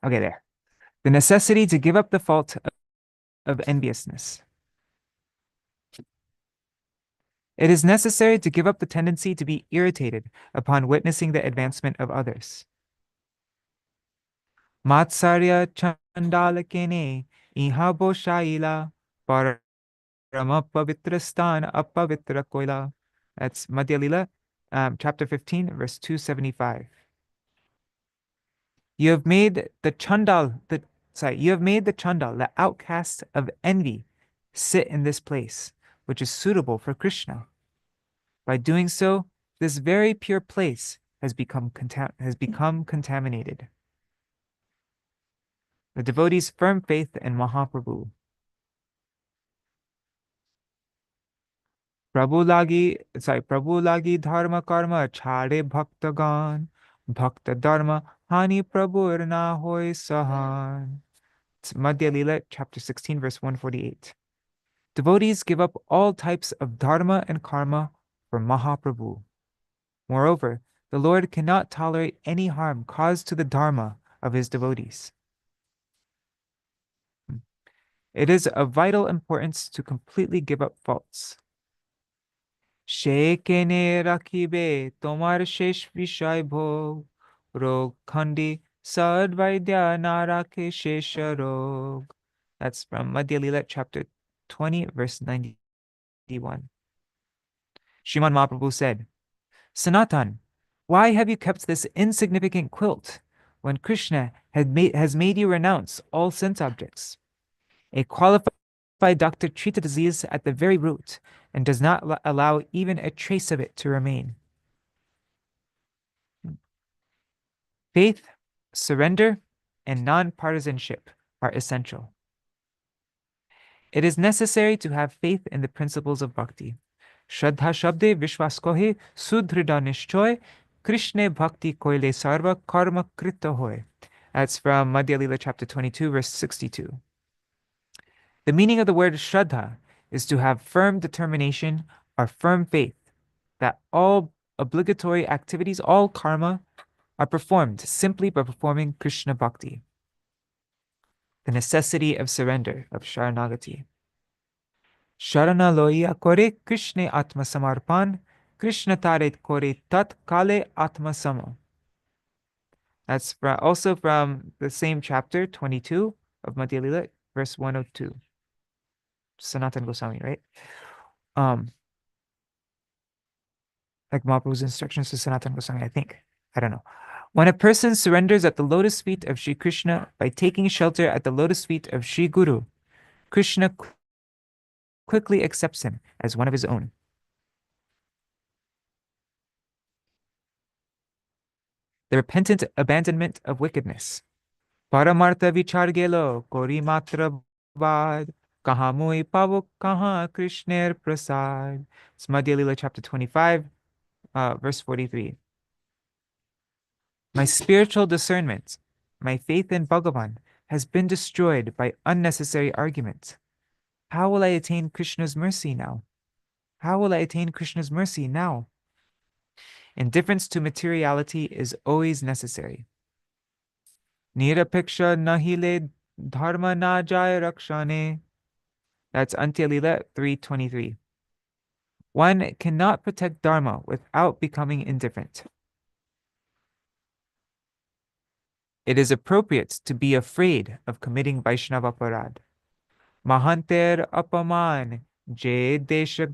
[SPEAKER 1] Okay, there. The necessity to give up the fault of enviousness. It is necessary to give up the tendency to be irritated upon witnessing the advancement of others. Matsarya chandalakene ihabo shaila paramapavitra apavitra koila. That's Madhya Lila, chapter 15, verse 275. You have made the Chandal, the outcast of envy, sit in this place, which is suitable for Krishna. By doing so, this very pure place has become contaminated. The devotee's firm faith in Mahaprabhu. Prabhu lagi dharma karma chhade bhaktagan, bhakta dharma hani prabhur na hoy sahan. It's Madhya Lila, chapter 16, verse 148. Devotees give up all types of dharma and karma for Mahaprabhu. Moreover, the Lord cannot tolerate any harm caused to the dharma of his devotees. It is of vital importance to completely give up faults. Shekene rakibe tomar shesh vishay bhog rog khandi sadvaidya narake shesha rog. That's from Madhya Lila, chapter 20, verse 91. Srimad Mahaprabhu said, Sanatan, why have you kept this insignificant quilt when Krishna has made you renounce all sense objects? A qualified doctor treats a disease at the very root and does not allow even a trace of it to remain. Faith, surrender, and non-partisanship are essential. It is necessary to have faith in the principles of bhakti. Shraddha shabde vishwas kohe sudhrida nishchoy Krishna bhakti koile sarva karma krita hoy. That's from Madhya Lila chapter 22, verse 62. The meaning of the word Shraddha is to have firm determination or firm faith that all obligatory activities, all karma, are performed simply by performing Krishna bhakti. The necessity of surrender, of Sharanagati. Sharana loya kore Krishna atma samarpan, Krishna taret kore tat kale atma sama. That's also from the same chapter, 22 of Madhya Lila, verse 102. Sanatana Gosvāmī, right? Like Mahaprabhu's instructions to Sanatana Gosvāmī, I think. I don't know. When a person surrenders at the lotus feet of Sri Krishna by taking shelter at the lotus feet of Sri Guru, Krishna quickly accepts him as one of his own. The repentant abandonment of wickedness. Paramartha vichar gelo kori matra bad kaha mui pavuk kaha Krishner prasad. It's Madhya Lila chapter 25, verse 43. My spiritual discernment, my faith in Bhagavan, has been destroyed by unnecessary argument. How will I attain Krishna's mercy now? How will I attain Krishna's mercy now? Indifference to materiality is always necessary. Nirapiksha nahile dharma na jai rakshane. That's Antya Lila 3:23. One cannot protect dharma without becoming indifferent. It is appropriate to be afraid of committing Vaishnava parad. Mahanter apaman je desha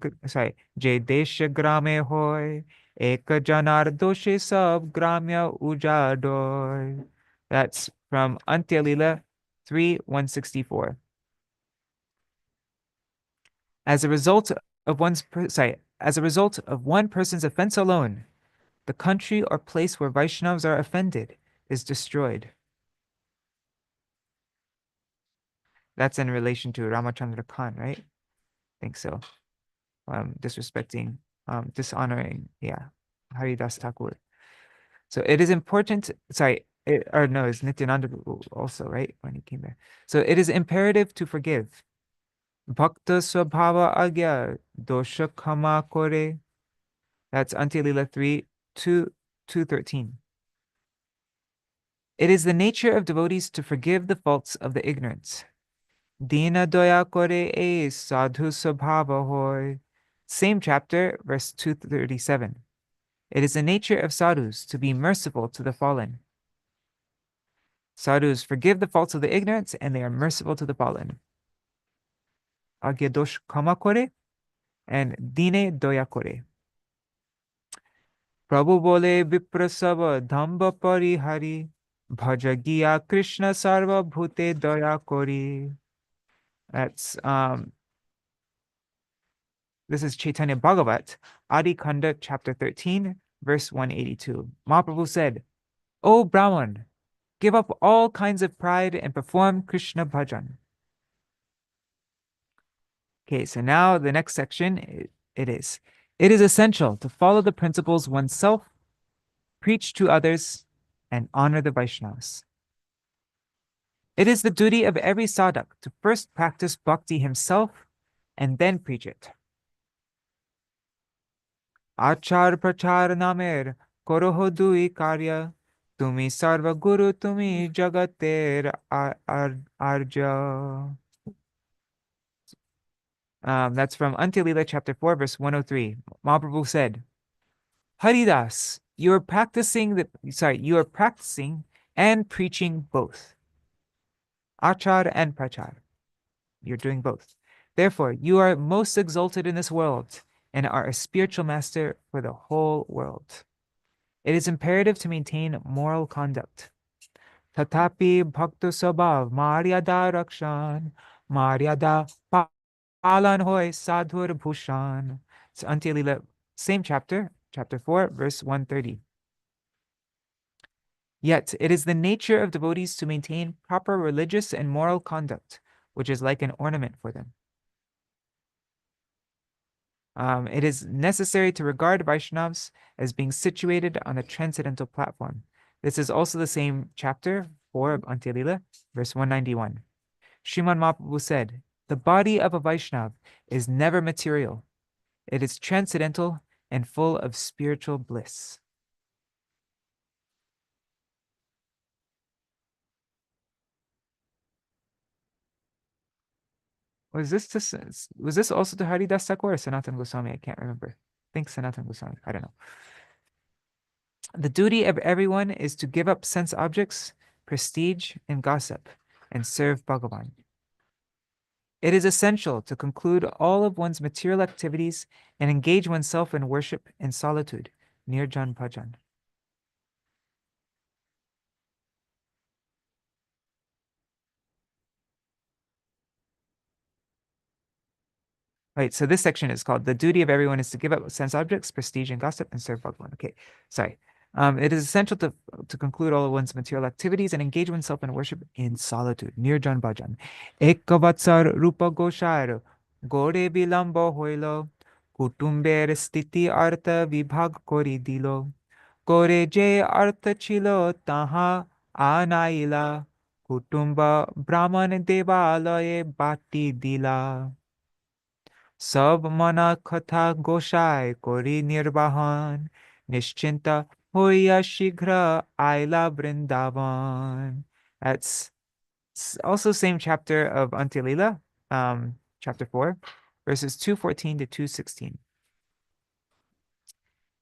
[SPEAKER 1] grame hoy ek janar doshe sab gramya ujadoy. That's from Antya Lila 3:164. As a result of one person's offense alone, the country or place where Vaishnavas are offended is destroyed. That's in relation to Ramachandra Khan, right? I think so. Disrespecting, dishonoring, Haridas Thakur. So it is important, it's Nityananda also, right? When he came there. So it is imperative to forgive. Bhakta Swabhava Agya Dosha Kama Kore. That's Antya Lila 3:2-13. It is the nature of devotees to forgive the faults of the ignorant. Dina doya kore e sadhu sabhava hoy. Same chapter, verse 237. It is the nature of sadhus to be merciful to the fallen. Sadhus forgive the faults of the ignorant and they are merciful to the fallen. Agya dosh kama kore and dine doya kore. Prabhu bole viprasava dhamba parihari bhajagiya Krishna sarva bhute doya kori. That's This is Chaitanya Bhagavat, Adi Khanda, chapter 13, verse 182. Mahaprabhu said, O Brahman, give up all kinds of pride and perform Krishna bhajan. Okay, so now the next section, it is essential to follow the principles oneself, preach to others, and honor the Vaishnavas. It is the duty of every sadhak to first practice bhakti himself and then preach it. Achar prachar namer koroho dui karya, tumi sarva guru tumi jagater arja. That's from Antya-lila chapter 4, verse 103. Mahaprabhu said, Haridas, you are practicing and preaching both. Achar and prachar. You're doing both. Therefore, you are most exalted in this world and are a spiritual master for the whole world. It is imperative to maintain moral conduct. Tatapi bhakto sabhav maryada rakshan maryada palan hoy sadhur bhushan. It's Antya-lila, same chapter, chapter 4, verse 130. Yet it is the nature of devotees to maintain proper religious and moral conduct, which is like an ornament for them. It is necessary to regard Vaishnavas as being situated on a transcendental platform. This is also the same chapter 4 of Antya-lila, verse 191. Śrīmad Mahaprabhu said, the body of a Vaishnava is never material. It is transcendental and full of spiritual bliss. Was this also to Haridas Thakur or Sanatana Goswami? I can't remember. I think Sanatana Goswami. I don't know. The duty of everyone is to give up sense objects, prestige, and gossip, and serve Bhagavan. It is essential to conclude all of one's material activities and engage oneself in worship in solitude, nirjan bhajan. Right, so this section is called, the duty of everyone is to give up sense objects, prestige, and gossip, and serve Bhagavan. Okay, sorry. It is essential to conclude all of one's material activities and engage oneself in worship in solitude, nirjan bhajan. Ekavatsar Rūpa Goshar, Gore Bilambo Hoilo, Kutumber Stiti Artha Vibhag Kori Dilo, Gore Je Artha Chilo Taha Anaila, Kutumba Brahman Devalaye Bhati Dila. Sab mana katha goshai kori nirbahan, nischinta hoya shighra aila vrindavan. That's also same chapter of Antya-lila, chapter 4, verses 214 to 216.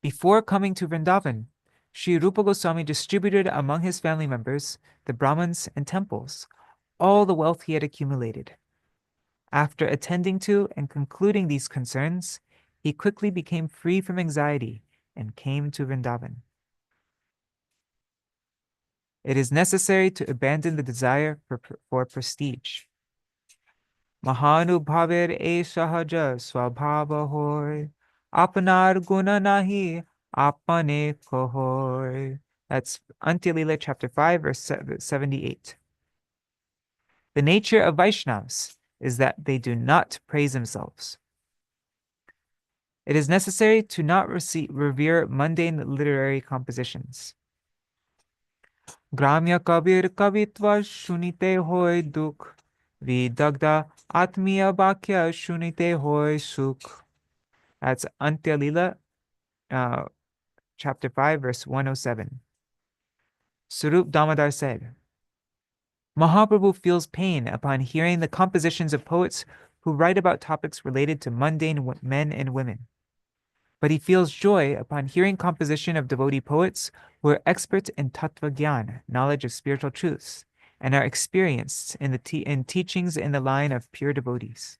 [SPEAKER 1] Before coming to Vrindavan, Sri Rūpa Goswami distributed among his family members, the Brahmins and temples, all the wealth he had accumulated. After attending to and concluding these concerns, he quickly became free from anxiety and came to Vrindavan. It is necessary to abandon the desire for prestige. Mahanubhaver e sahaja swabhava hoy, apanar guna nahi apane kohoy. That's Antya-lila chapter 5, verse 78. The nature of Vaishnavas is that they do not praise themselves. It is necessary to not revere mundane literary compositions. Gramya kabir kavitva shunite hoy dukh, vidagda atmiya bhakya shunite hoy sukh. That's Antya-lila, chapter 5, verse 107. Sarup Damodar said, Mahaprabhu feels pain upon hearing the compositions of poets who write about topics related to mundane men and women. But he feels joy upon hearing composition of devotee poets who are experts in tattva gyan, knowledge of spiritual truths, and are experienced in teachings in the line of pure devotees.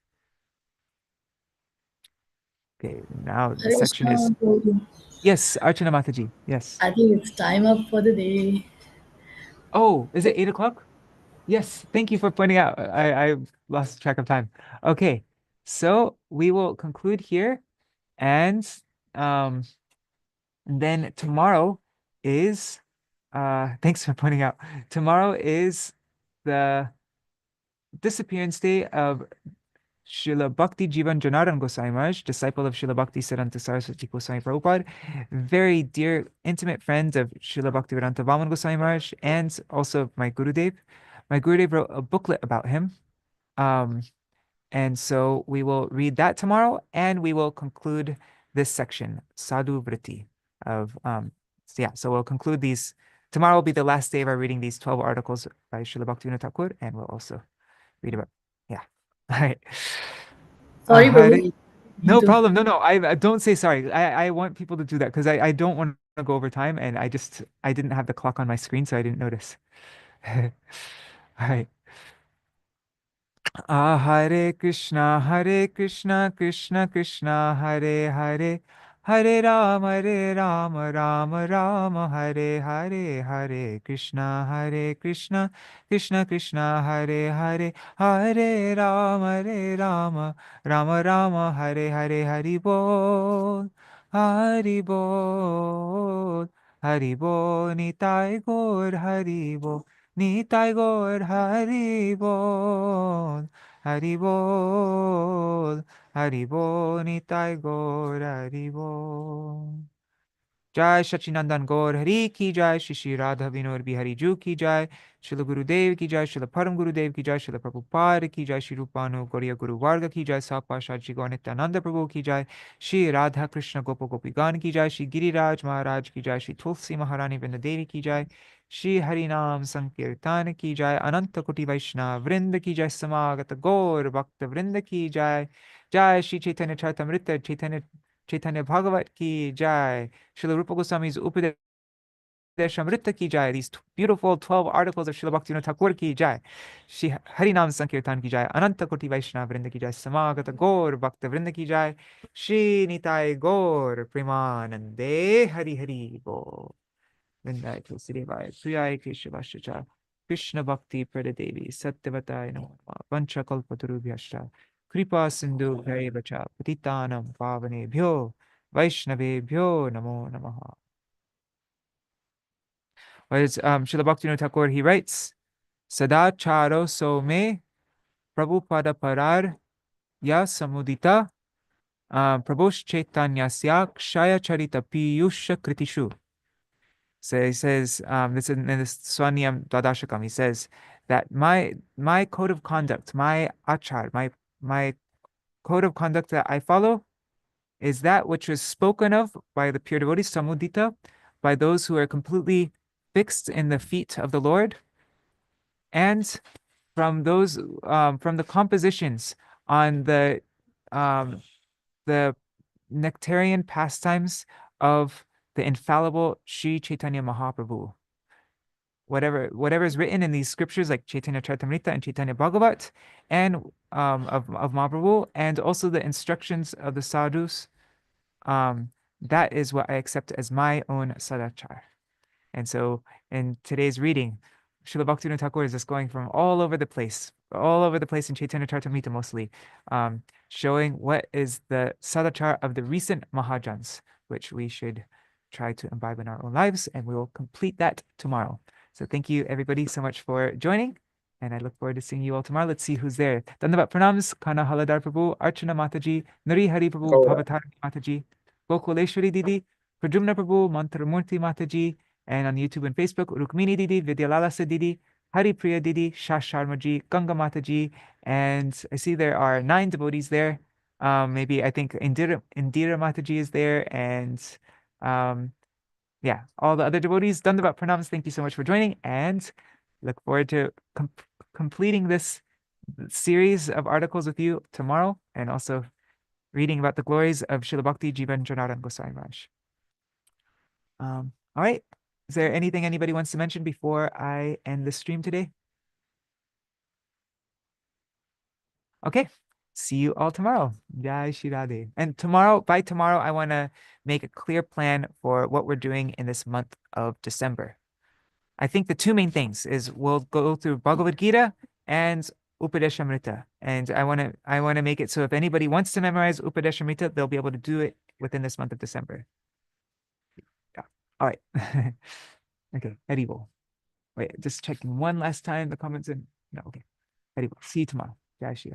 [SPEAKER 1] Okay, now the section is... Yes, Archana Mataji, yes.
[SPEAKER 2] I think it's time up for the day.
[SPEAKER 1] Oh, is it 8 o'clock? Yes, thank you for pointing out. I lost track of time. Okay, So we will conclude here, and then tomorrow is thanks for pointing out. Tomorrow is the disappearance day of Śrīla Bhakti Jivan Janardana Goswami Maharaj, disciple of Śrīla Bhakti Saraswati Goswami Prabhupada, very dear, intimate friend of Śrīla Bhaktivedānta Vaman Goswami Maharaj, and also my Gurudev. My Gurudev wrote a booklet about him. And so we will read that tomorrow, and we will conclude this section, Sadhu Vritti, of so we'll conclude these. Tomorrow will be the last day of our reading these 12 articles by Śrīla Bhaktivinoda Ṭhākura, and we'll also read about, all right.
[SPEAKER 2] Sorry, Prabhu.
[SPEAKER 1] Hare- no problem. No. I don't say sorry. I want people to do that because I don't want to go over time, and I didn't have the clock on my screen, so I didn't notice. All right. Hare Krishna, Krishna Krishna, Hare Hare, Hare Rama, Rama Rama, Hare Hare, Hare Krishna, Krishna Krishna, Hare Hare, Hare Rama, Rama Rama, Hare Hare, Hari Bol, Hari Bol, Hari Bol, Nitai Gaur, Hari Bol. Nitai Gaur Hari Bol, Hari Bol, Hari Bol, Nitai Gaur Hari Bol. Jai Sachinandan Gaur Hari ki jai, Shri Radha Vinod Bihari Ju ki jai, Srila Gurudev ki jai, Srila Param Gurudev ki jai, Srila Prabhupada ki jai, Shri Rupanu Gauriya Guru Varga ki jai, Sapashad Shri Gaur Nityananda Prabhu ki jai, Shri Radha Krishna Gopa Gopigan ki jai, Shri Giriraj Maharaj ki jai, Shri Tulsi Maharani Vrindadevi ki jai, Shri Harinam Sankirtan ki jai, Ananta Koti Vaishnava Vrinda ki jai, Samagata Gaur Bhakta Vrinda ki jai, Jai Shri Chaitanya Charitamrita Chaitanya Bhagavat ki jai, Śrīla Rūpa Gosvāmī's Upadeśāmṛta ki jai, these beautiful 12 articles of Śrīla Bhaktivinoda Ṭhākura ki jai, Shri Harinam Sankirtan ki jai, Ananta Koti Vaishnava Vrinda ki jai, Samagata Gaur Bhakta Vrinda ki jai, Shri Nitai Gaur Premanande Hari Hari Bol. Vindai Tulsidevai Suyai Keshavashacha Krishna Bhakti Pradadevi Satyavatai Namo Vancha Kalpatarubhyascha Kripa Sindhu Bhaivacha Patitanam Pavane Vaishnavebhyo Namo Namaha. Whereas Śrīla Bhaktivinoda Ṭhākura, he writes, Sadacharo so me Prabhupada parar ya samudita Prabhush Chaitanyasya Kshaya Charita Piyusha Kritishu. So he says, this in this Swanyam Dwadashakam, he says that my code of conduct, my achar, my code of conduct that I follow is that which was spoken of by the pure devotees, samudita, by those who are completely fixed in the feet of the Lord, and from those from the compositions on the nectarian pastimes of the infallible Sri Chaitanya Mahaprabhu. Whatever is written in these scriptures like Chaitanya Charitamrita and Chaitanya Bhagavat, and of Mahaprabhu, and also the instructions of the sadhus, that is what I accept as my own sadachar. And so in today's reading, Śrīla Bhaktivinoda Ṭhākura is just going from all over the place in Chaitanya Charitamrita mostly, showing what is the sadachar of the recent Mahājans, which we should try to imbibe in our own lives, and we will complete that tomorrow. So thank you everybody so much for joining, and I look forward to seeing you all tomorrow. Let's see who's there. Dandavat Pranams, Kana Haladar Prabhu, Archana Mataji, Nari Hari Prabhu,
[SPEAKER 3] Gaura.
[SPEAKER 1] Bhavatari Mataji, Gokuleshwari Didi, Prajumna Prabhu, Mantramurti Mataji, and on YouTube and Facebook, Rukmini Didi, Vidyalalasa Didi, Hari Priya Didi, Shash Sharmaji, Ganga Mataji, and I see there are 9 devotees there. Maybe I think Indira Mataji is there, and all the other devotees. Dandavat Pranams, thank you so much for joining, and look forward to completing this series of articles with you tomorrow, and also reading about the glories of Śrīla Bhakti Jivan Janardana Goswami Maharaj. All right. Is there anything anybody wants to mention before I end the stream today? Okay. See you all tomorrow. Jai Shri Radhe. And by tomorrow, I want to make a clear plan for what we're doing in this month of December. I think the 2 main things is we'll go through Bhagavad Gita and Upadeśāmṛta. And I want to make it so if anybody wants to memorize Upadeśāmṛta, they'll be able to do it within this month of December. Yeah. All right. Okay. Haribol. Wait, just checking one last time the comments in. No, okay. Haribol. See you tomorrow. Jai Shri Ram.